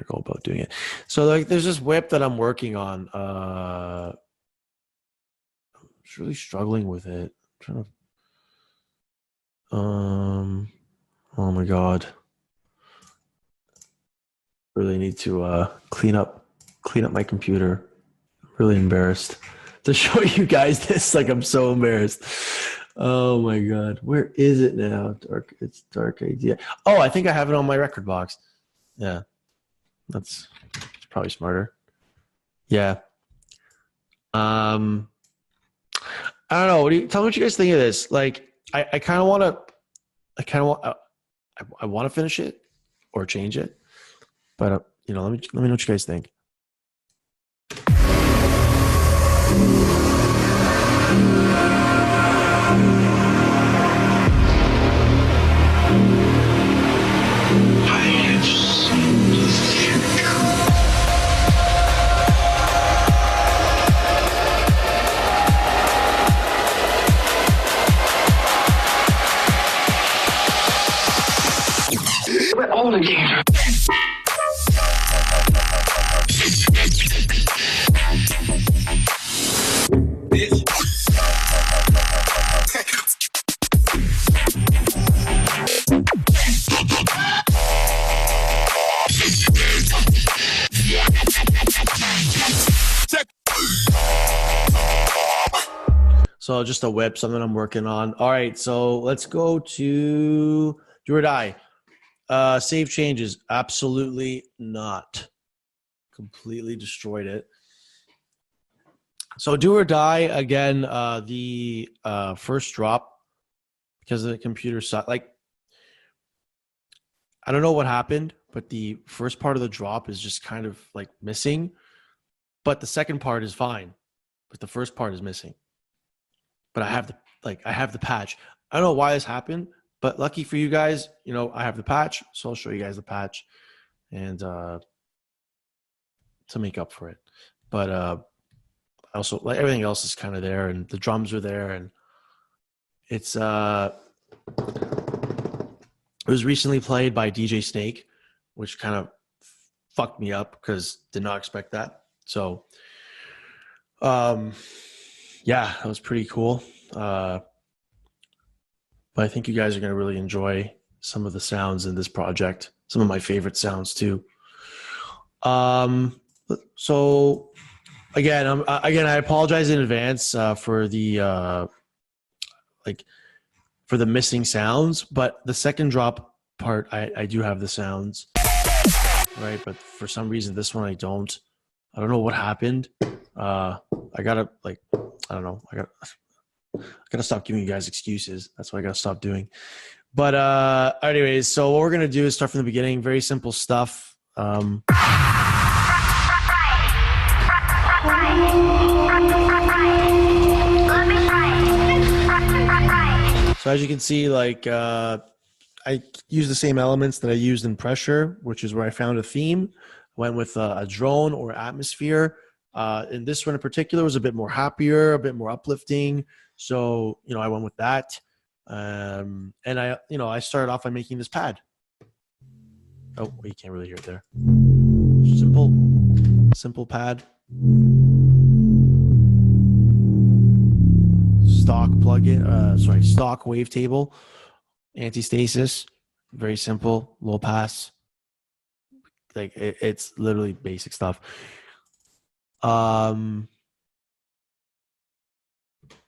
go about doing it. So like there's this whip that I'm working on. I'm just really struggling with it. I'm trying to oh my god. Really need to clean up my computer. I'm really embarrassed to show you guys this. Like I'm so embarrassed. Oh my god. Where is it now? It's dark idea. Oh, I think I have it on my record box. Yeah. That's probably smarter. Yeah. I don't know. Tell me what you guys think of this. Like, I kind of want to, I want to finish it or change it, but you know, let me know what you guys think. All in danger. So just a whip, something I'm working on. All right, so let's go to Do or Die. Save changes. Absolutely not. Completely destroyed it. So Do or Die, again, the first drop, because of the computer side. Like, I don't know what happened, but the first part of the drop is just kind of like missing. But the second part is fine. But the first part is missing. But I have the patch. I don't know why this happened. But lucky for you guys, you know, I have the patch, so I'll show you guys the patch and to make up for it. But also, like everything else is kind of there, and the drums are there, and it's it was recently played by DJ Snake, which kind of fucked me up because did not expect that. So yeah, that was pretty cool. But I think you guys are going to really enjoy some of the sounds in this project. Some of my favorite sounds too. So again, I apologize in advance for the for the missing sounds. But the second drop part, I do have the sounds, right? But for some reason, this one I don't. I don't know what happened. I gotta I don't know. I gotta stop giving you guys excuses. That's what I gotta stop doing. But anyways, so what we're gonna do is start from the beginning. Very simple stuff. So as you can see, like I use the same elements that I used in Pressure, which is where I found a theme. Went with a drone or atmosphere. And this one in particular was a bit more happier, a bit more uplifting. So, you know, I went with that. And I started off by making this pad. Oh, you can't really hear it there. Simple pad. Stock plugin, stock wavetable, anti-stasis, very simple, low pass. Like it's literally basic stuff. Went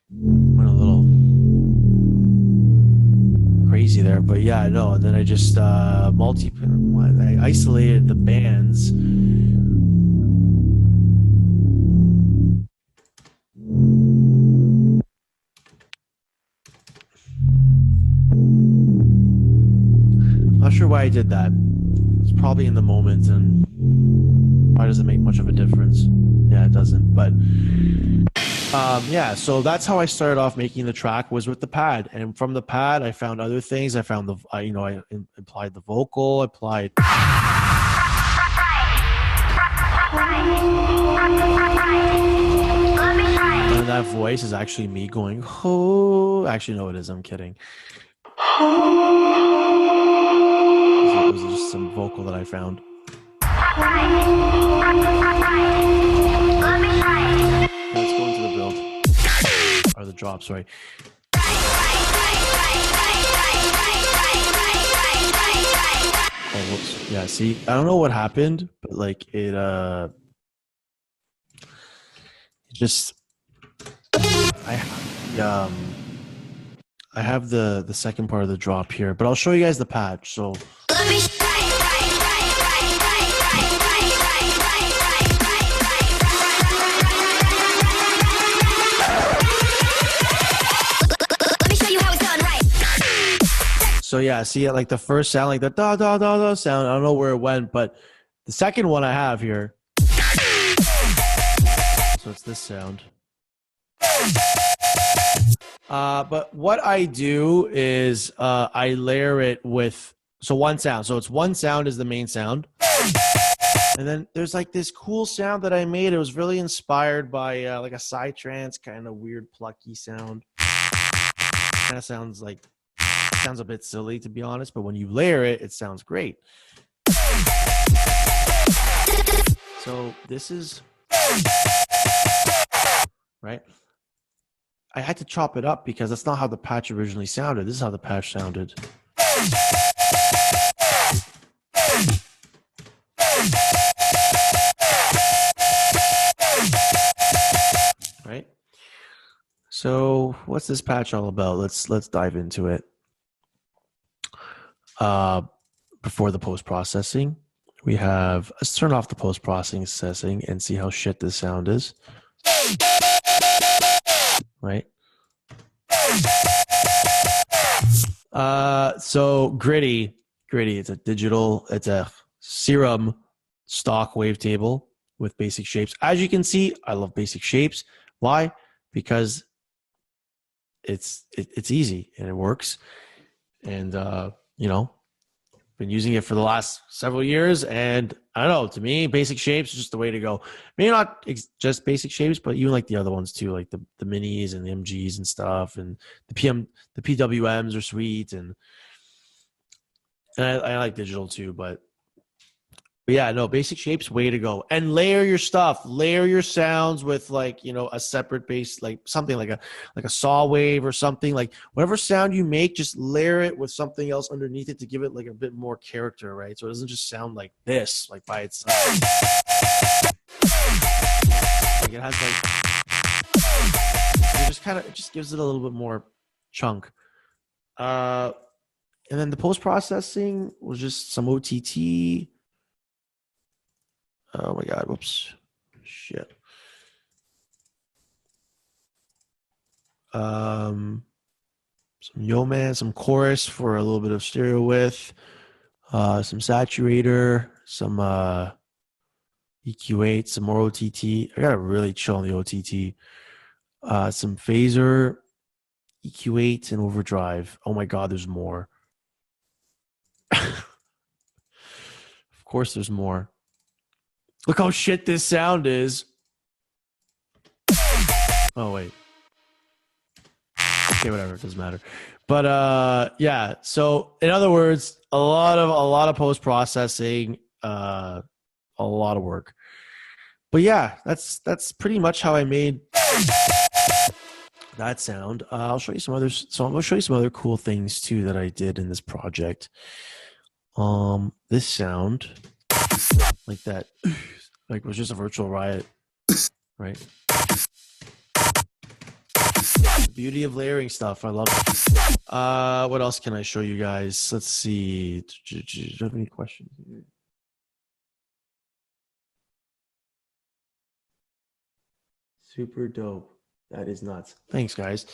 a little crazy there, but yeah, no. And then I just I isolated the bands. Not sure why I did that. It's probably in the moment, and why does it make much of a difference? Yeah, it doesn't. But yeah, so that's how I started off making the track, was with the pad, and from the pad I found other things. I found I applied the vocal, applied. And that voice is actually me going, oh, actually no, it is. I'm kidding. It was just some vocal that I found. Let's go into the build. Or the drop, sorry. Oh, whoops. Yeah, see, I don't know what happened, but like it just I have the second part of the drop here, but I'll show you guys the patch. So So yeah, see it like the first sound, like the da da da da sound. I don't know where it went, but the second one I have here. So it's this sound. But what I do is I layer it with one sound. So it's one sound is the main sound, and then there's like this cool sound that I made. It was really inspired by like a psytrance kind of weird plucky sound. Kind of sounds a bit silly, to be honest, but when you layer it, it sounds great. So this is right. I had to chop it up because that's not how the patch originally sounded. This is how the patch sounded. Right? So what's this patch all about? Let's dive into it. Before the post-processing, let's turn off the post-processing and see how shit this sound is. Right? So gritty, it's a Serum stock wavetable with basic shapes. As you can see, I love basic shapes. Why? Because it's easy and it works. And been using it for the last several years, and I don't know, to me basic shapes is just the way to go. Maybe not just basic shapes, but even like the other ones too, like the minis and the MGs and stuff, and the PWMs are sweet, and I like digital too, but yeah, no, basic shapes, way to go. And layer your stuff, layer your sounds with a separate bass, like something like a saw wave or something. Like whatever sound you make, just layer it with something else underneath it to give it like a bit more character, right? So it doesn't just sound like this, like by itself. Like it has it just gives it a little bit more chunk. And then the post-processing was just some OTT. Oh my God, whoops. Shit. Some Yo-Man, some chorus for a little bit of stereo width, some saturator, some EQ8, some more OTT. I gotta really chill on the OTT. Some phaser, EQ8, and overdrive. Oh my God, there's more. Of course there's more. Look how shit this sound is. Oh, wait. Okay, whatever, it doesn't matter. But yeah. So in other words, a lot of post processing, a lot of work. But yeah, that's pretty much how I made that sound. I'll show you some others. So I'm gonna show you some other cool things too that I did in this project. This sound, like that, like was just a virtual riot, right? The beauty of layering stuff. I love it. What else can I show you guys? Let's see. Do you have any questions here? Super dope. That is nuts. Thanks, guys.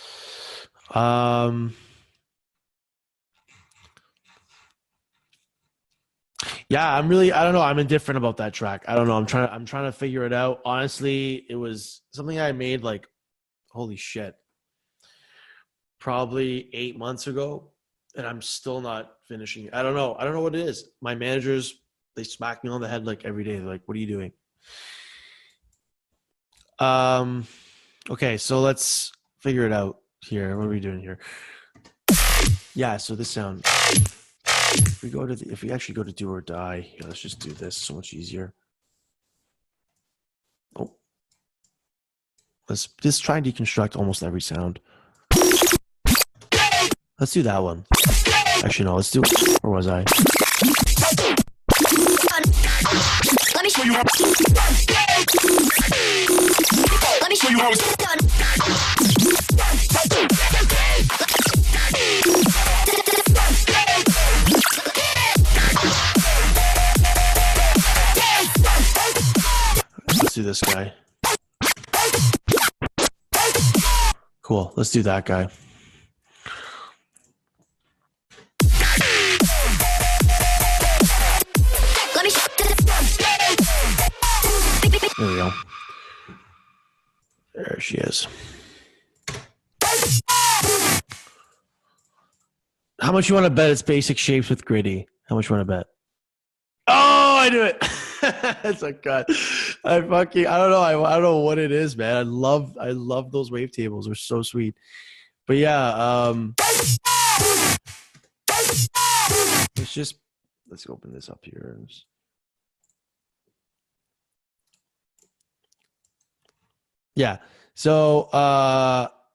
Yeah, I don't know. I'm indifferent about that track. I don't know. I'm trying to figure it out. Honestly, it was something I made like, holy shit, probably 8 months ago, and I'm still not finishing it. I don't know. I don't know what it is. My managers, they smack me on the head like every day. They're like, "What are you doing?" Okay, so let's figure it out here. What are we doing here? Yeah, so this sound. If we actually go to do or die, yeah, let's just do this. So much easier. Oh, let's just try and deconstruct almost every sound. Let's do that one. Actually, no. Let's do. Where was I? Let me show you how. Let me show you how it's done. Let's do this guy. Cool. Let's do that guy. There we go. There she is. How much you want to bet it's basic shapes with gritty? How much you want to bet? Oh, I knew it. It's a cut. I don't know. I don't know what it is, man. I love those wavetables. They're so sweet. But yeah, let's open this up here. Yeah. So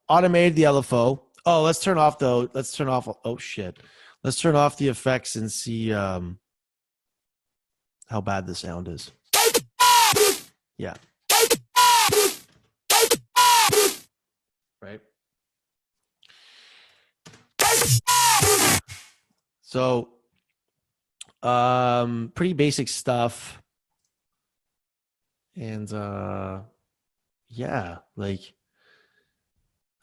automated the LFO. Oh, let's turn off though. Oh shit. Let's turn off the effects and see how bad the sound is. Yeah. Right. So pretty basic stuff. And yeah, like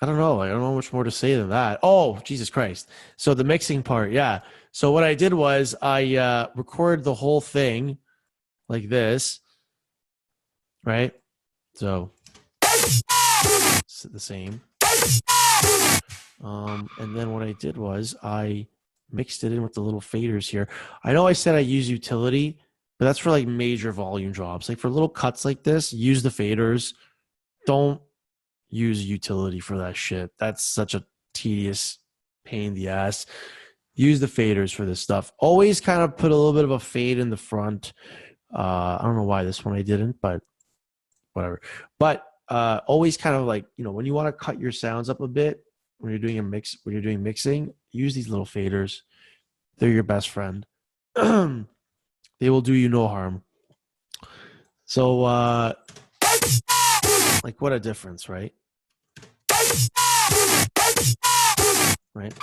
I don't know much more to say than that. Oh, Jesus Christ. So the mixing part, yeah. So what I did was I recorded the whole thing like this, right? So it's the same. And then what I did was I mixed it in with the little faders here. I know I said I use utility, but that's for like major volume drops. Like for little cuts like this, use the faders. Don't use utility for that shit. That's such a tedious pain in the ass. Use the faders for this stuff. Always kind of put a little bit of a fade in the front. I don't know why this one I didn't, but whatever. But always kind of like, when you want to cut your sounds up a bit, when you're doing mixing, use these little faders. They're your best friend. They will do you no harm. So, like, what a difference, right? Right?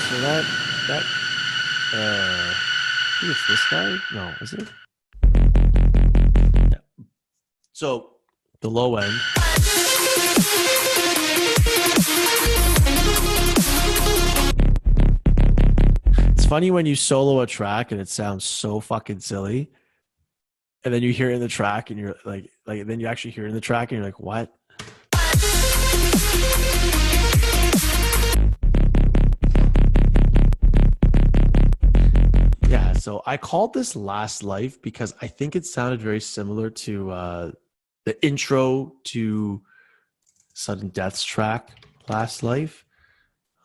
So that I think it's this guy? No, is it? Yeah. So the low end. It's funny when you solo a track and it sounds so fucking silly. And then you hear it in the track and you're like then you actually hear it in the track and you're like, what? So I called this Last Life because I think it sounded very similar to the intro to Sudden Death's track, Last Life.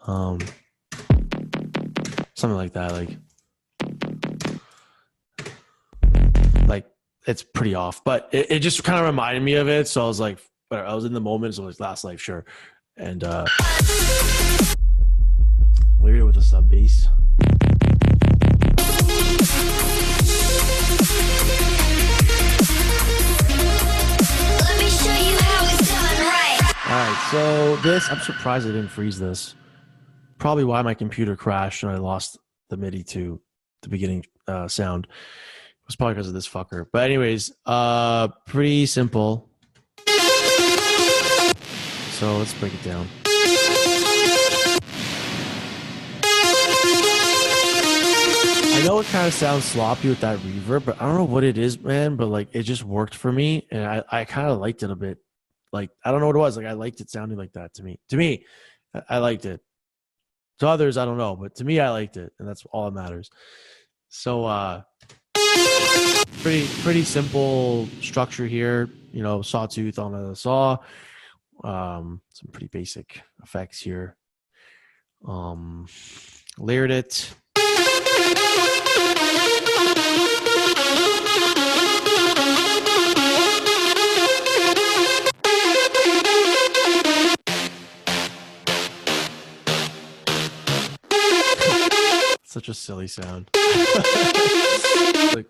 Something like that. Like it's pretty off, but it just kind of reminded me of it. So I was like, I was in the moment, so it was Last Life, sure. And layered it with a sub bass. Let me show you how it's done right. All right, so this, I'm surprised I didn't freeze this. Probably why my computer crashed and I lost the MIDI to the beginning sound. It was probably because of this fucker. But anyways, pretty simple. So let's break it down. I know it kind of sounds sloppy with that reverb, but I don't know what it is, man. But like, it just worked for me, and I kind of liked it a bit. Like, I don't know what it was. Like, I liked it sounding like that to me. To me, I liked it. To others, I don't know, but to me, I liked it, and that's all that matters. So, pretty simple structure here. You know, sawtooth on a saw. Some pretty basic effects here. Layered it. Such a silly sound. Like,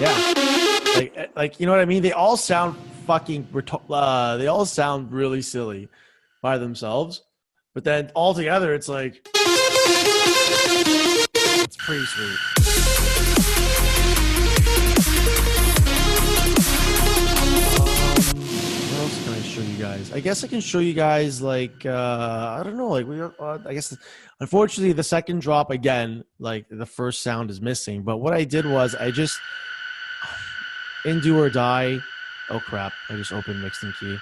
yeah, like you know what I mean? They all sound fucking they all sound really silly by themselves, but then all together it's like it's pretty sweet. What else can I show you guys? I guess I can show you guys like I don't know, like I guess unfortunately the second drop again, like the first sound is missing, but what I did was I just in Do or Die. Oh crap, I just opened mixing key.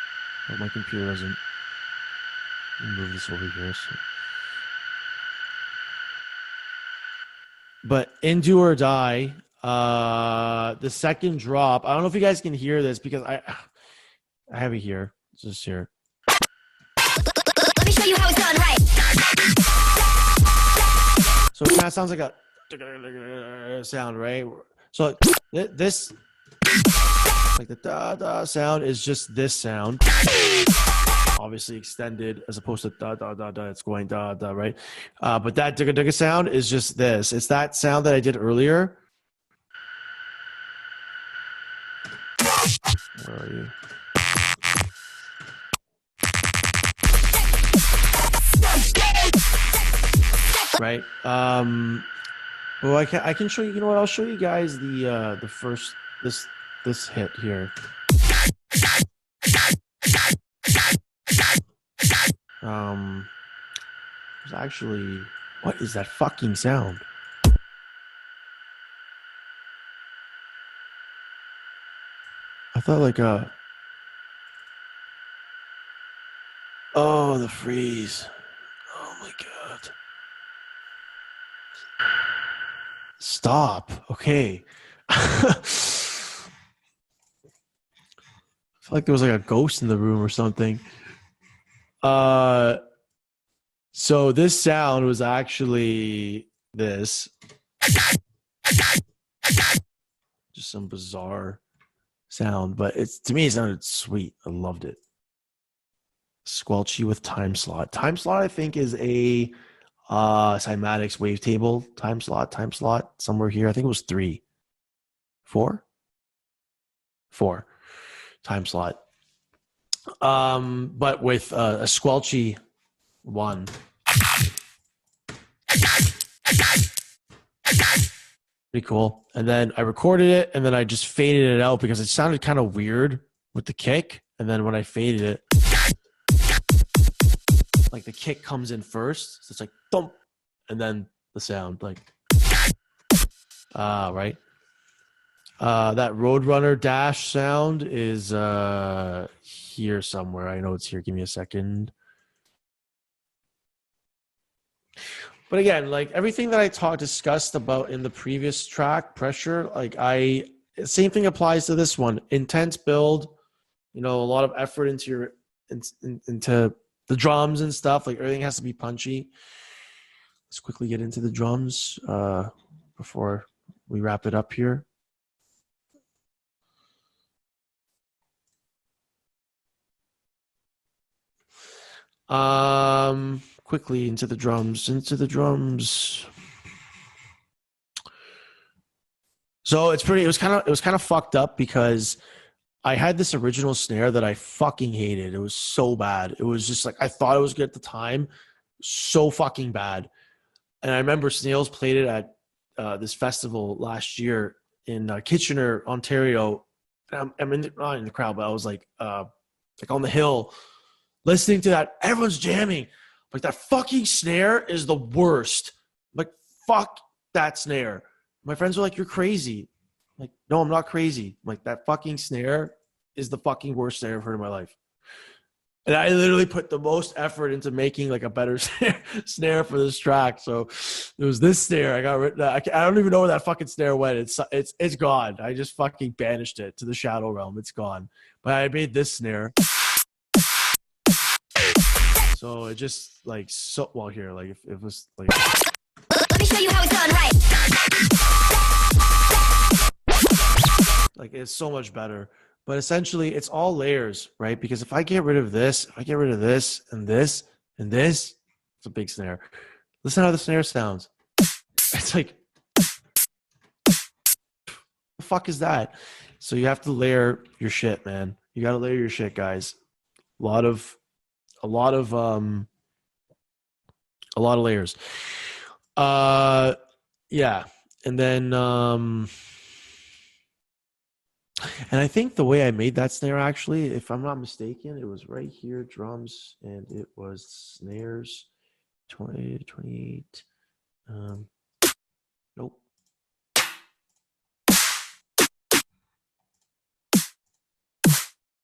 But my computer doesn't move this over here. So. But in Do or Die, the second drop, I don't know if you guys can hear this because I have it here. It's just here. Let me show you how it's done right. So it kind of sounds like a sound, right? So this, like the da-da sound is just this sound. Obviously extended as opposed to da-da-da-da. It's going da-da, right? But that digga-digga sound is just this. It's that sound that I did earlier. Where are you? Right. Well, I can show you. You know what? I'll show you guys the first this hit here. There's actually, what is that fucking sound? I thought like oh, the freeze. Oh my god. Stop. Okay. I feel like there was like a ghost in the room or something. So this sound was actually this. Just some bizarre sound, but to me it sounded sweet. I loved it. Squelchy with time slot. Time slot I think is a cymatics wavetable time slot somewhere here. I think it was 4 time slot. But with a squelchy one. Pretty cool. And then I recorded it and then I just faded it out because it sounded kind of weird with the kick. And then when I faded it, like the kick comes in first. So it's like thump, and then the sound like right. That Roadrunner dash sound is here somewhere. I know it's here. Give me a second. But again, like everything that I discussed about in the previous track, pressure, like same thing applies to this one. Intense build, a lot of effort into into the drums and stuff. Like everything has to be punchy. Let's quickly get into the drums before we wrap it up here. Quickly into the drums. So it was kind of fucked up because I had this original snare that I fucking hated. It was so bad. It was just like I thought it was good at the time, so fucking bad. And I remember Snails played it at this festival last year in Kitchener, Ontario. And I'm not in the crowd, but I was like on the hill, listening to that. Everyone's jamming. Like that fucking snare is the worst. Like fuck that snare. My friends were like, "You're crazy." I'm like, no, I'm not crazy. Like that fucking snare is the fucking worst snare I've heard in my life. And I literally put the most effort into making like a better snare for this track. So it was this snare. I got rid. I don't even know where that fucking snare went. It's gone. I just fucking banished it to the shadow realm. It's gone. But I made this snare. So it just like here, like if it was like. Let me show you how it's done right. Like it's so much better. But essentially it's all layers, right? Because if I get rid of this, and this, and this, it's a big snare. Listen how the snare sounds. It's like, the fuck is that? So you have to layer your shit, man. You got to layer your shit, guys. A lot of layers. Yeah. And then, and I think the way I made that snare, actually, if I'm not mistaken, it was right here, drums, and it was snares, 20, 28. Nope.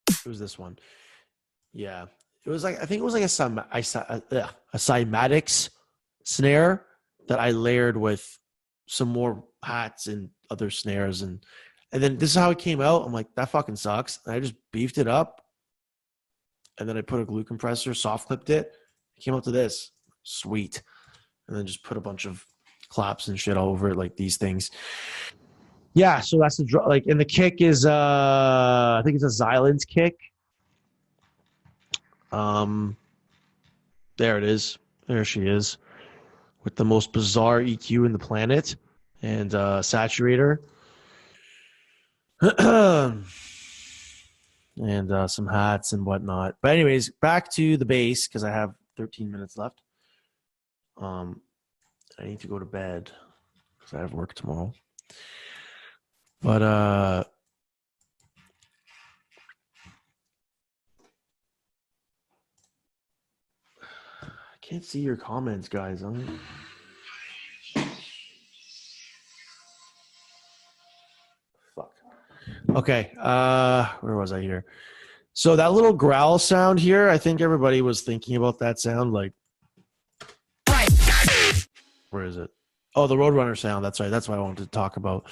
It was this one. Yeah. It was like, I think it was like a cymatics snare that I layered with some more hats and other snares. And then this is how it came out. I'm like, that fucking sucks. And I just beefed it up. And then I put a glue compressor, soft clipped it. It came out to this. Sweet. And then just put a bunch of claps and shit all over it, like these things. Yeah, so that's the like, and the kick is I think it's a Xylan's kick. There it is. There she is, with the most bizarre EQ in the planet and saturator, and some hats and whatnot. But anyways, back to the bass because I have 13 minutes left. I need to go to bed because I have work tomorrow. But I can't see your comments, guys. Fuck. Okay. Where was I here? So that little growl sound here, I think everybody was thinking about that sound. Like, where is it? Oh, the Roadrunner sound. That's right. That's what I wanted to talk about.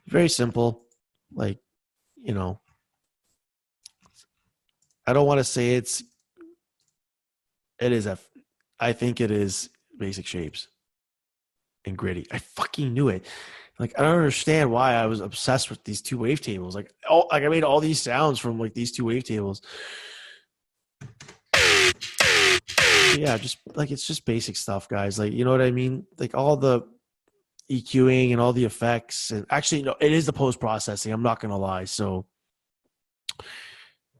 Very simple. Like, you know, I don't want to say it is I think it is Basic Shapes and Gritty. I fucking knew it. Like, I don't understand why I was obsessed with these two wavetables. Like I made all these sounds from like these two wavetables. Yeah, just like it's just basic stuff, guys. Like, you know what I mean? Like all the EQing and all the effects, and actually, no, it is the post processing. I'm not gonna lie. So,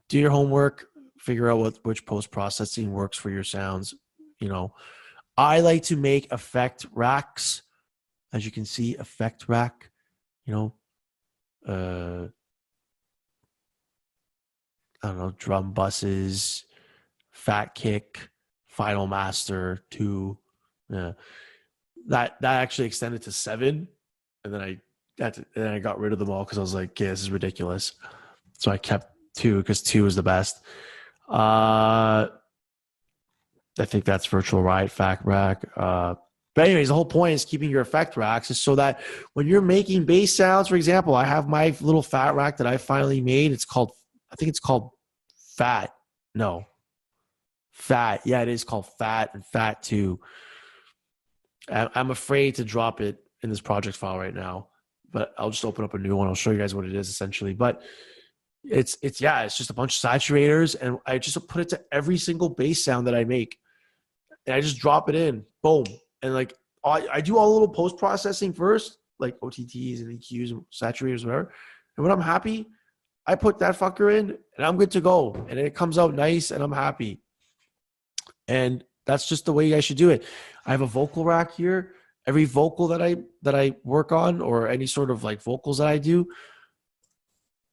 do your homework. Figure out which post processing works for your sounds. You know, I like to make effect racks. As you can see, effect rack. You know, I don't know, drum buses, Fat Kick, Final Master 2. Yeah. That actually extended to 7, and then I got rid of them all because I was like, yeah, this is ridiculous. So I kept 2 because 2 is the best. I think that's Virtual Riot Fact Rack. But anyways, the whole point is keeping your effect racks is so that when you're making bass sounds, for example, I have my little fat rack that I finally made. I think it's called Fat. No, Fat. Yeah, it is called Fat and Fat 2. I'm afraid to drop it in this project file right now, but I'll just open up a new one. I'll show you guys what it is essentially. But it's just a bunch of saturators, and I just put it to every single bass sound that I make, and I just drop it in, boom, and like I do all the little post processing first, like OTTs and EQs and saturators, whatever. And when I'm happy, I put that fucker in, and I'm good to go, and it comes out nice, and I'm happy. And that's just the way you guys should do it. I have a vocal rack here. Every vocal that I work on, or any sort of like vocals that I do,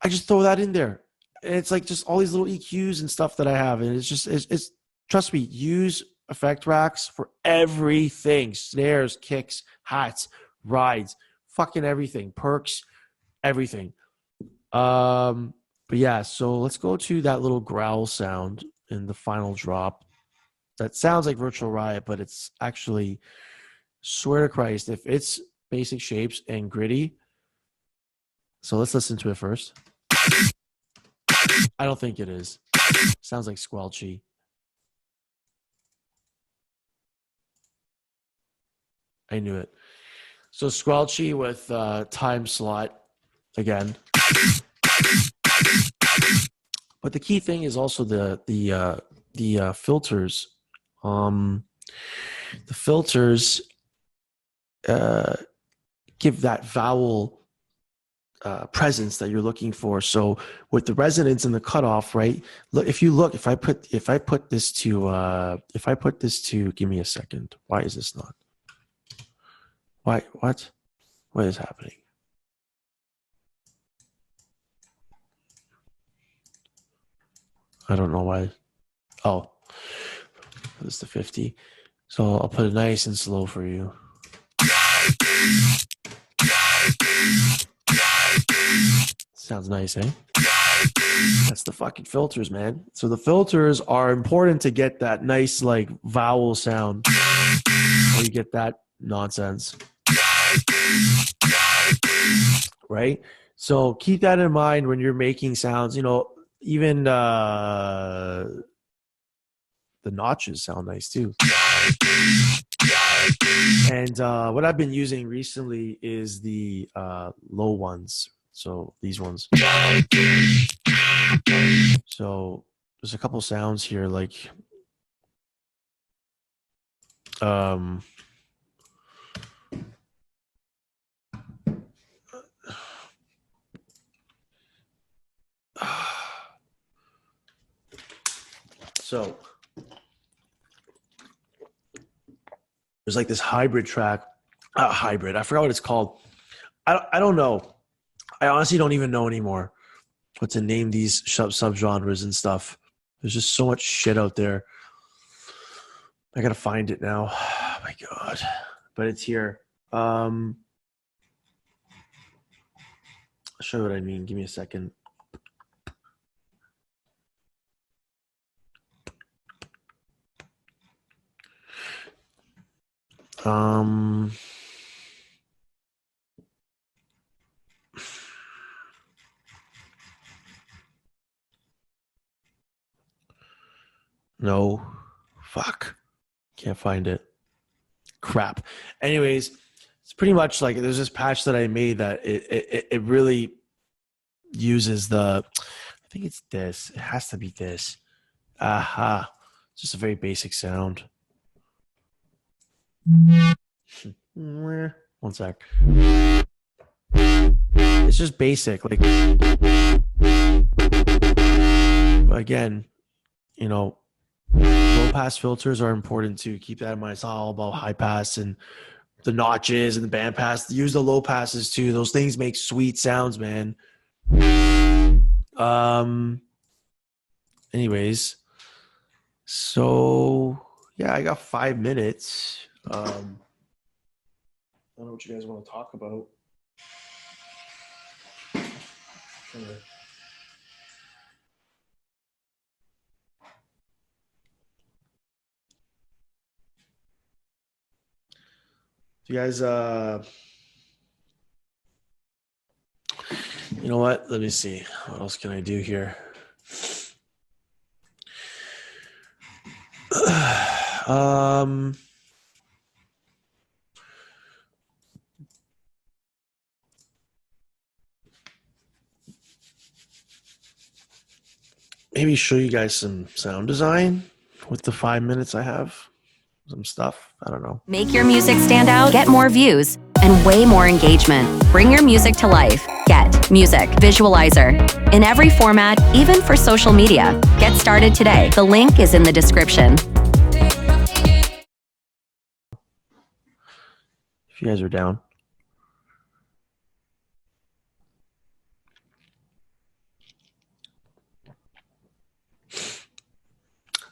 I just throw that in there. And it's like just all these little EQs and stuff that I have. And it's trust me, use effect racks for everything. Snares, kicks, hats, rides, fucking everything, perks, everything. But yeah, so let's go to that little growl sound in the final drop. That sounds like Virtual Riot, but it's actually, swear to Christ, if it's basic shapes and gritty. So let's listen to it first. I don't think it is. Sounds like squelchy. I knew it. So squelchy with time slot again. But the key thing is also the filters. The filters give that vowel presence that you're looking for. So with the resonance and the cutoff, right? Look, if I put this to, give me a second. Why is this not? Why? What is happening? I don't know why. Oh, this is the 50. So I'll put it nice and slow for you. Sounds nice, eh? That's the fucking filters, man. So the filters are important to get that nice like vowel sound, or you get that nonsense, right? So keep that in mind when you're making sounds. You know, even the notches sound nice too. And what I've been using recently is the low ones. So these ones. So there's a couple sounds here, like so there's like this hybrid track. Hybrid. I forgot what it's called. I don't know. I honestly don't even know anymore what to name these subgenres and stuff. There's just so much shit out there. I gotta find it now. Oh my god. But it's here. I'll show you what I mean. Give me a second. No. Fuck. Can't find it. Crap. Anyways, it's pretty much like there's this patch that I made that it really uses the, I think it's this. It has to be this. Aha. It's just a very basic sound. One sec. It's just basic. Like, again, you know, low pass filters are important to keep that in mind. It's not all about high pass and the notches and the band pass. Use the low passes too. Those things make sweet sounds, man. Anyways, so yeah, I got 5 minutes. I don't know what you guys want to talk about. You guys, you know what? Let me see. What else can I do here? um, maybe show you guys some sound design with the 5 minutes I have. Some stuff. I don't know. Make your music stand out, get more views, and way more engagement. Bring your music to life. Get Music Visualizer. In every format, even for social media. Get started today. The link is in the description. If you guys are down.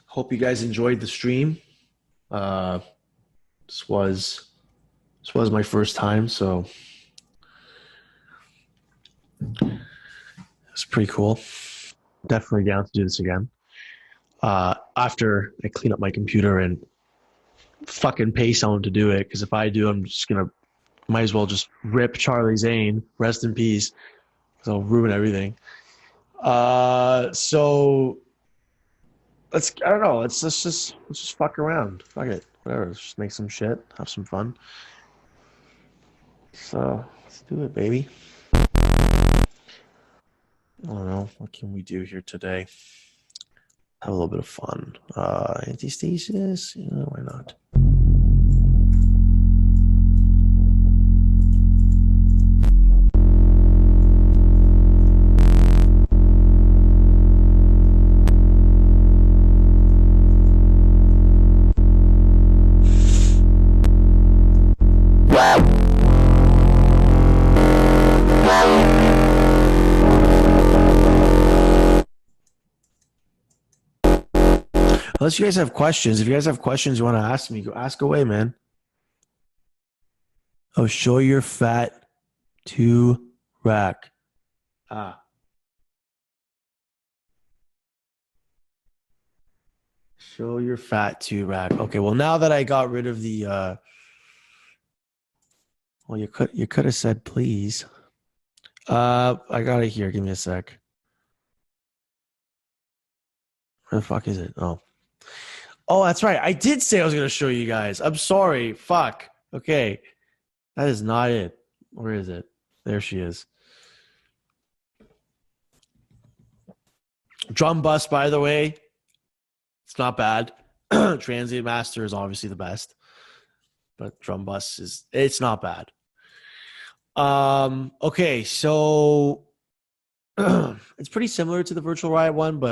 Hope you guys enjoyed the stream. This was my first time, so it's pretty cool. Definitely down to do this again. After I clean up my computer and fucking pay someone to do it, because if I do, I'm just gonna might as well just rip Charlie Zane, rest in peace, because I'll ruin everything. So I don't know, let's just fuck around. Fuck it. Whatever. Let's just make some shit, have some fun. So let's do it, baby. I don't know. What can we do here today? Have a little bit of fun. Antistasis? Why not? Unless you guys have questions. If you guys have questions you want to ask me, go ask away, man. Oh, show your fat to rack. Show your fat to rack. Okay, well now that I got rid of the well you could have said please. I got it here. Give me a sec. Where the fuck is it? Oh, that's right. I did say I was going to show you guys. I'm sorry. Fuck. Okay. That is not it. Where is it? There she is. Drum bus, by the way. It's not bad. Transient Master is obviously the best. But drum bus it's not bad. Okay, so it's pretty similar to the Virtual Riot one, but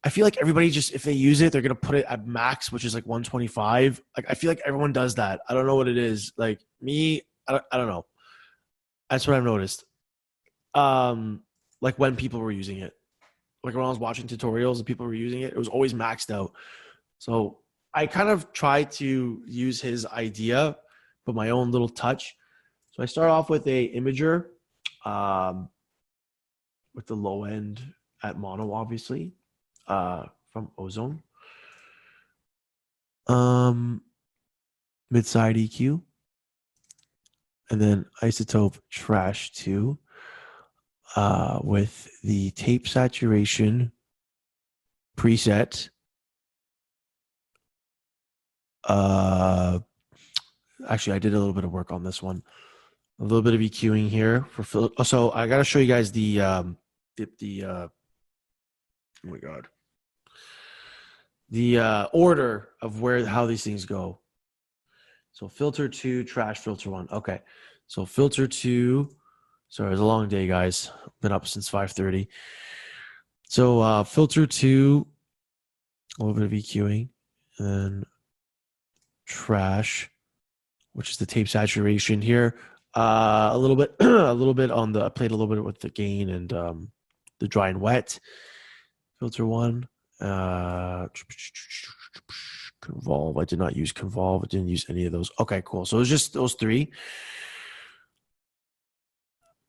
I feel like everybody just, if they use it, they're going to put it at max, which is like 125. Like, I feel like everyone does that. I don't know what it is. Like me, I don't know. That's what I've noticed. Like when people were using it, like when I was watching tutorials and people were using it, it was always maxed out. So I kind of tried to use his idea, but my own little touch. So I start off with a imager, with the low end at mono, obviously. From Ozone. Mid-side EQ. And then Isotope Trash 2. With the tape saturation preset. Actually, I did a little bit of work on this one. A little bit of EQing here for so I gotta show you guys the oh my god. The order of how these things go. So filter 2, trash filter 1. Okay. So filter 2. Sorry, it was a long day, guys. Been up since 5:30. So filter 2, a little bit of EQing, and then trash, which is the tape saturation here. A little bit on the. I played a little bit with the gain and the dry and wet. Filter 1. Convolve. I did not use convolve. I didn't use any of those. Okay, cool. So it was just those three.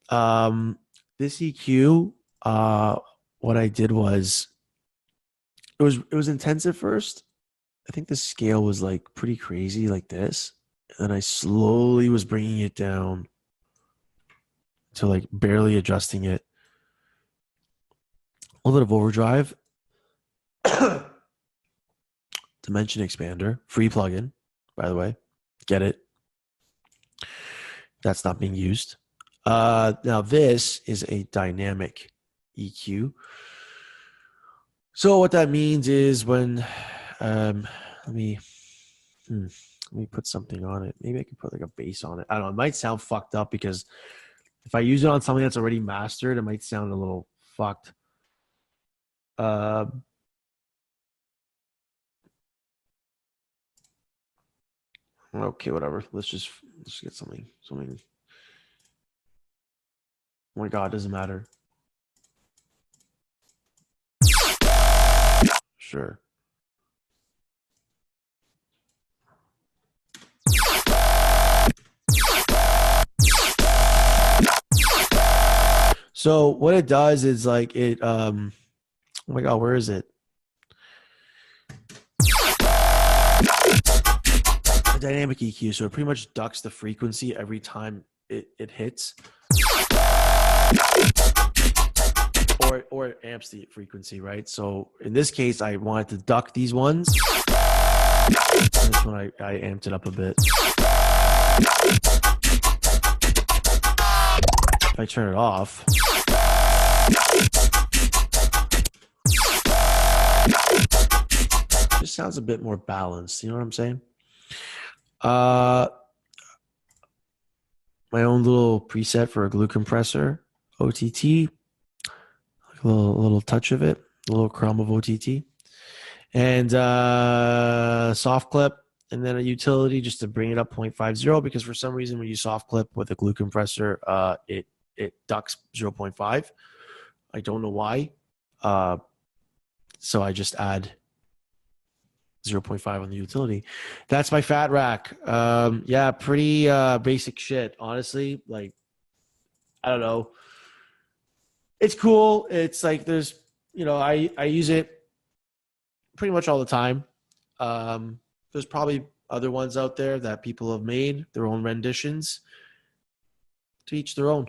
This EQ, what I did was it was intense at first, I think the scale was like pretty crazy like this. And I slowly was bringing it down to like barely adjusting it. A little bit of overdrive. Dimension expander, free plugin, by the way. Get it. That's not being used. Now this is a dynamic EQ. So what that means is when let me put something on it. Maybe I can put like a bass on it. I don't know. It might sound fucked up because if I use it on something that's already mastered, it might sound a little fucked. Okay, whatever. Let's get something. Oh my god, doesn't matter. Sure. So what it does is like it oh my god, where is it? A dynamic EQ, so it pretty much ducks the frequency every time it hits. Or it amps the frequency, right? So in this case, I wanted to duck these ones. And this one I amped it up a bit. If I turn it off, it just sounds a bit more balanced. You know what I'm saying? My own little preset for a glue compressor, OTT, a little touch of it, a little crumb of OTT, and soft clip, and then a utility just to bring it up 0.50 because for some reason when you soft clip with a glue compressor, it ducks 0.5. I don't know why. So I just add 0.5 on the utility. That's my fat rack. Yeah, pretty basic shit, honestly. Like, I don't know. It's cool. It's like there's, I use it pretty much all the time. There's probably other ones out there that people have made their own renditions. To each their own.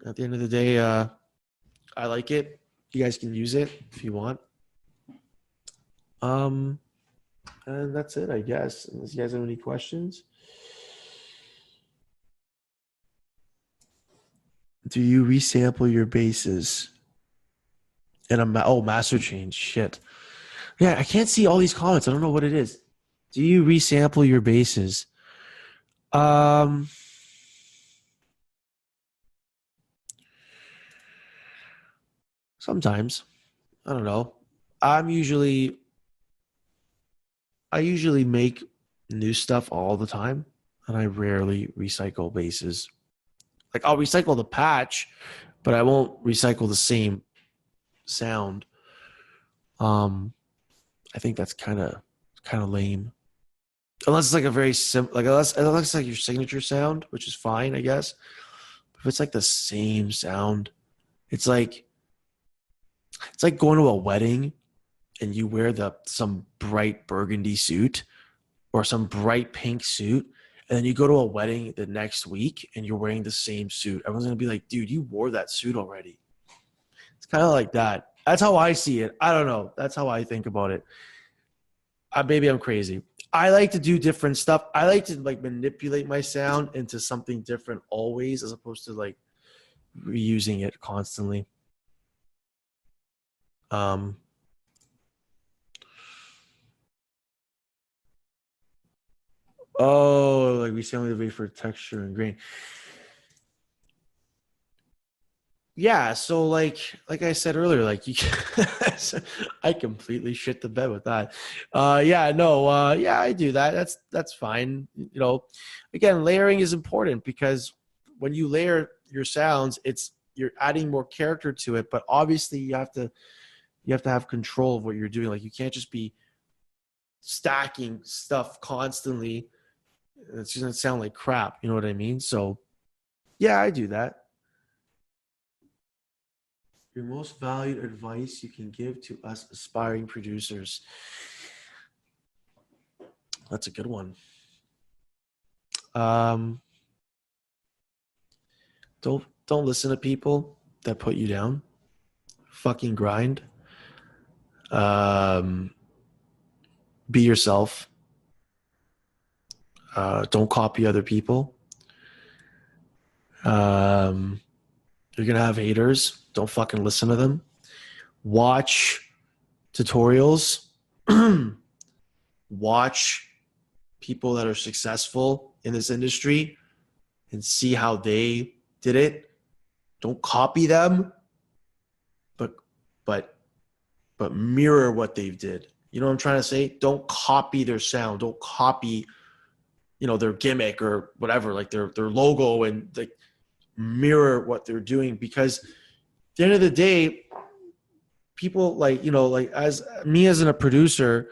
At the end of the day, I like it. You guys can use it if you want. And that's it, I guess. Unless you guys have any questions. Do you resample your basses? And master change. Shit. Yeah, I can't see all these comments. I don't know what it is. Do you resample your basses? Sometimes. I don't know. I usually make new stuff all the time, and I rarely recycle basses. Like I'll recycle the patch, but I won't recycle the same sound. I think that's kind of lame. Unless it's like a very simple, like unless it's like your signature sound, which is fine, I guess. But if it's like the same sound, it's like going to a wedding and you wear some bright burgundy suit or some bright pink suit, and then you go to a wedding the next week and you're wearing the same suit. Everyone's gonna be like, dude, you wore that suit already. It's kind of like that. That's how I see it. I don't know. That's how I think about it. Maybe I'm crazy. I like to do different stuff. I like to like manipulate my sound into something different always, as opposed to like reusing it constantly. Oh, like we see only the way for texture and grain. Yeah, so like I said earlier, like you I completely shit the bed with that. Yeah, no, yeah, I do that. That's fine. Again, layering is important because when you layer your sounds, you're adding more character to it, but obviously you have to have control of what you're doing. Like you can't just be stacking stuff constantly. It's just gonna sound like crap, you know what I mean? So yeah, I do that. Your most valued advice you can give to us aspiring producers. That's a good one. Don't listen to people that put you down. Fucking grind. Be yourself. Don't copy other people. You're gonna have haters. Don't fucking listen to them. Watch tutorials. Watch people that are successful in this industry and see how they did it. Don't copy them, but mirror what they did. You know what I'm trying to say? Don't copy their sound. Don't copy, their gimmick or whatever, like their logo, and like mirror what they're doing, because at the end of the day, people like as me as a producer,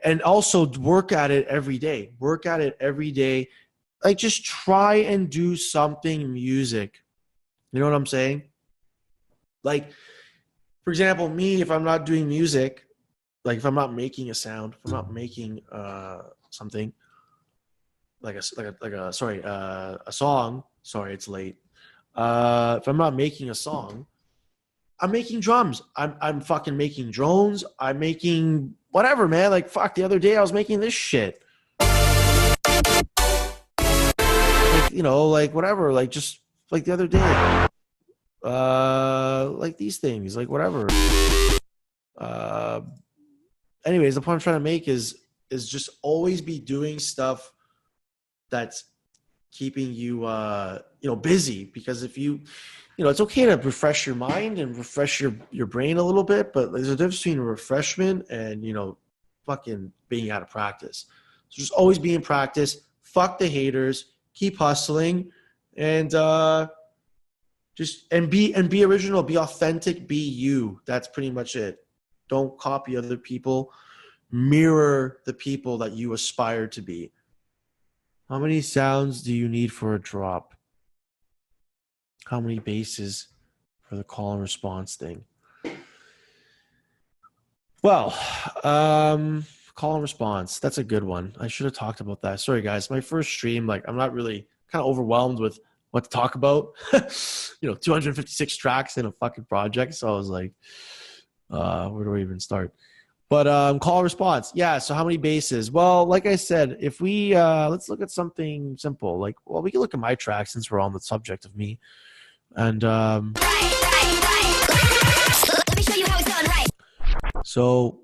and also work at it every day. Like just try and do something music. You know what I'm saying? Like, for example, me, if I'm not doing music, like if I'm not making a sound, if I'm not making something like a song. Sorry, it's late. If I'm not making a song, I'm making drums. I'm fucking making drones. I'm making whatever, man. Like fuck, the other day I was making this shit. Like whatever. Like just like the other day. Like these things, like whatever. Anyways, the point I'm trying to make is just always be doing stuff that's keeping you busy, because if it's okay to refresh your mind and refresh your brain a little bit, but there's a difference between refreshment and fucking being out of practice. So just always be in practice. Fuck the haters. Keep hustling, and be original, be authentic, be you. That's pretty much it. Don't copy other people. Mirror the people that you aspire to be. How many sounds do you need for a drop? How many basses for the call and response thing? Well, call and response. That's a good one. I should have talked about that. Sorry, guys. My first stream, like I'm not really kind of overwhelmed with what to talk about. 256 tracks in a fucking project. So I was like, where do I even start? But call and response. Yeah, so how many basses? Well, like I said, if we let's look at something simple. Like, well, we can look at my tracks since we're on the subject of me. And Let me show you how it's done right. so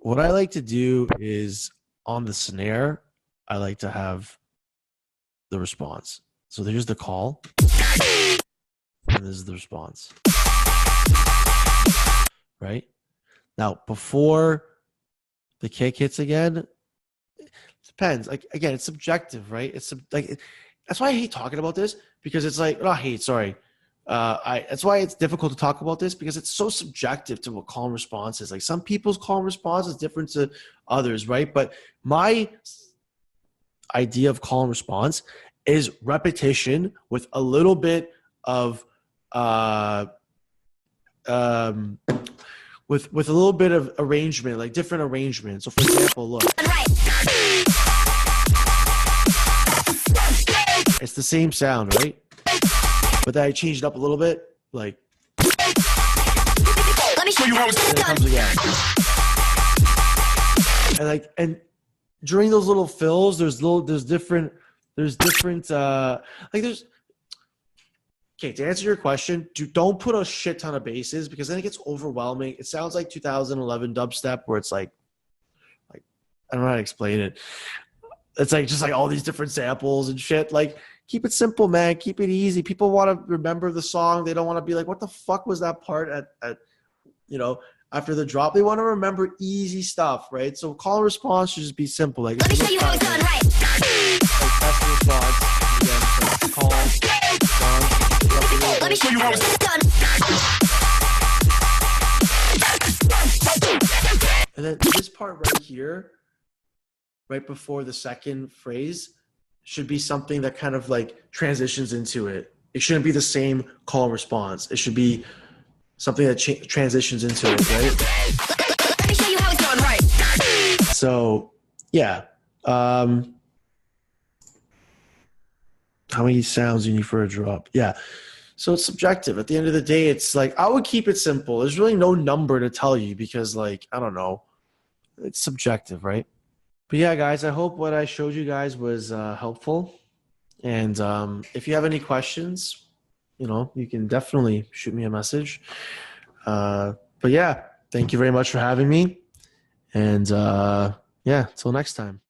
what I like to do is on the snare, I like to have the response. So there's the call, and this is the response. Right? Now, before the kick hits again, it depends. Like, again, it's subjective, right? That's why I hate talking about this, because it's like, that's why it's difficult to talk about this, because it's so subjective to what call and response is. Like, some people's call and response is different to others, right? But my idea of call and response is repetition with a little bit of with a little bit of arrangement, like different arrangements. So for example, look, it's the same sound, right? But then I changed it up a little bit, like, Let me show you how it's and it done. comes again. And during those little fills, there's different okay, to answer your question, don't put a shit ton of basses, because then it gets overwhelming. It sounds like 2011 dubstep, where it's like I don't know how to explain it. It's like just like all these different samples and shit. Like, keep it simple, man. Keep it easy. People want to remember the song. They don't want to be like, what the fuck was that part at after the drop? They want to remember easy stuff, right? So call and response should just be simple. Like, Let me show you how it's done right. like test and response. Again, so call, response. Let me show you how it's done. And then this part right here, right before the second phrase, should be something that kind of like transitions into it. It shouldn't be the same call and response. It should be something that transitions into it, right? Let me show you how it's done right. So, Yeah. How many sounds you need for a drop? Yeah. So it's subjective. At the end of the day, it's like I would keep it simple. There's really no number to tell you because, like, I don't know. It's subjective, right? But yeah, guys, I hope what I showed you guys was helpful. And if you have any questions, you can definitely shoot me a message. But yeah, thank you very much for having me. And yeah, till next time.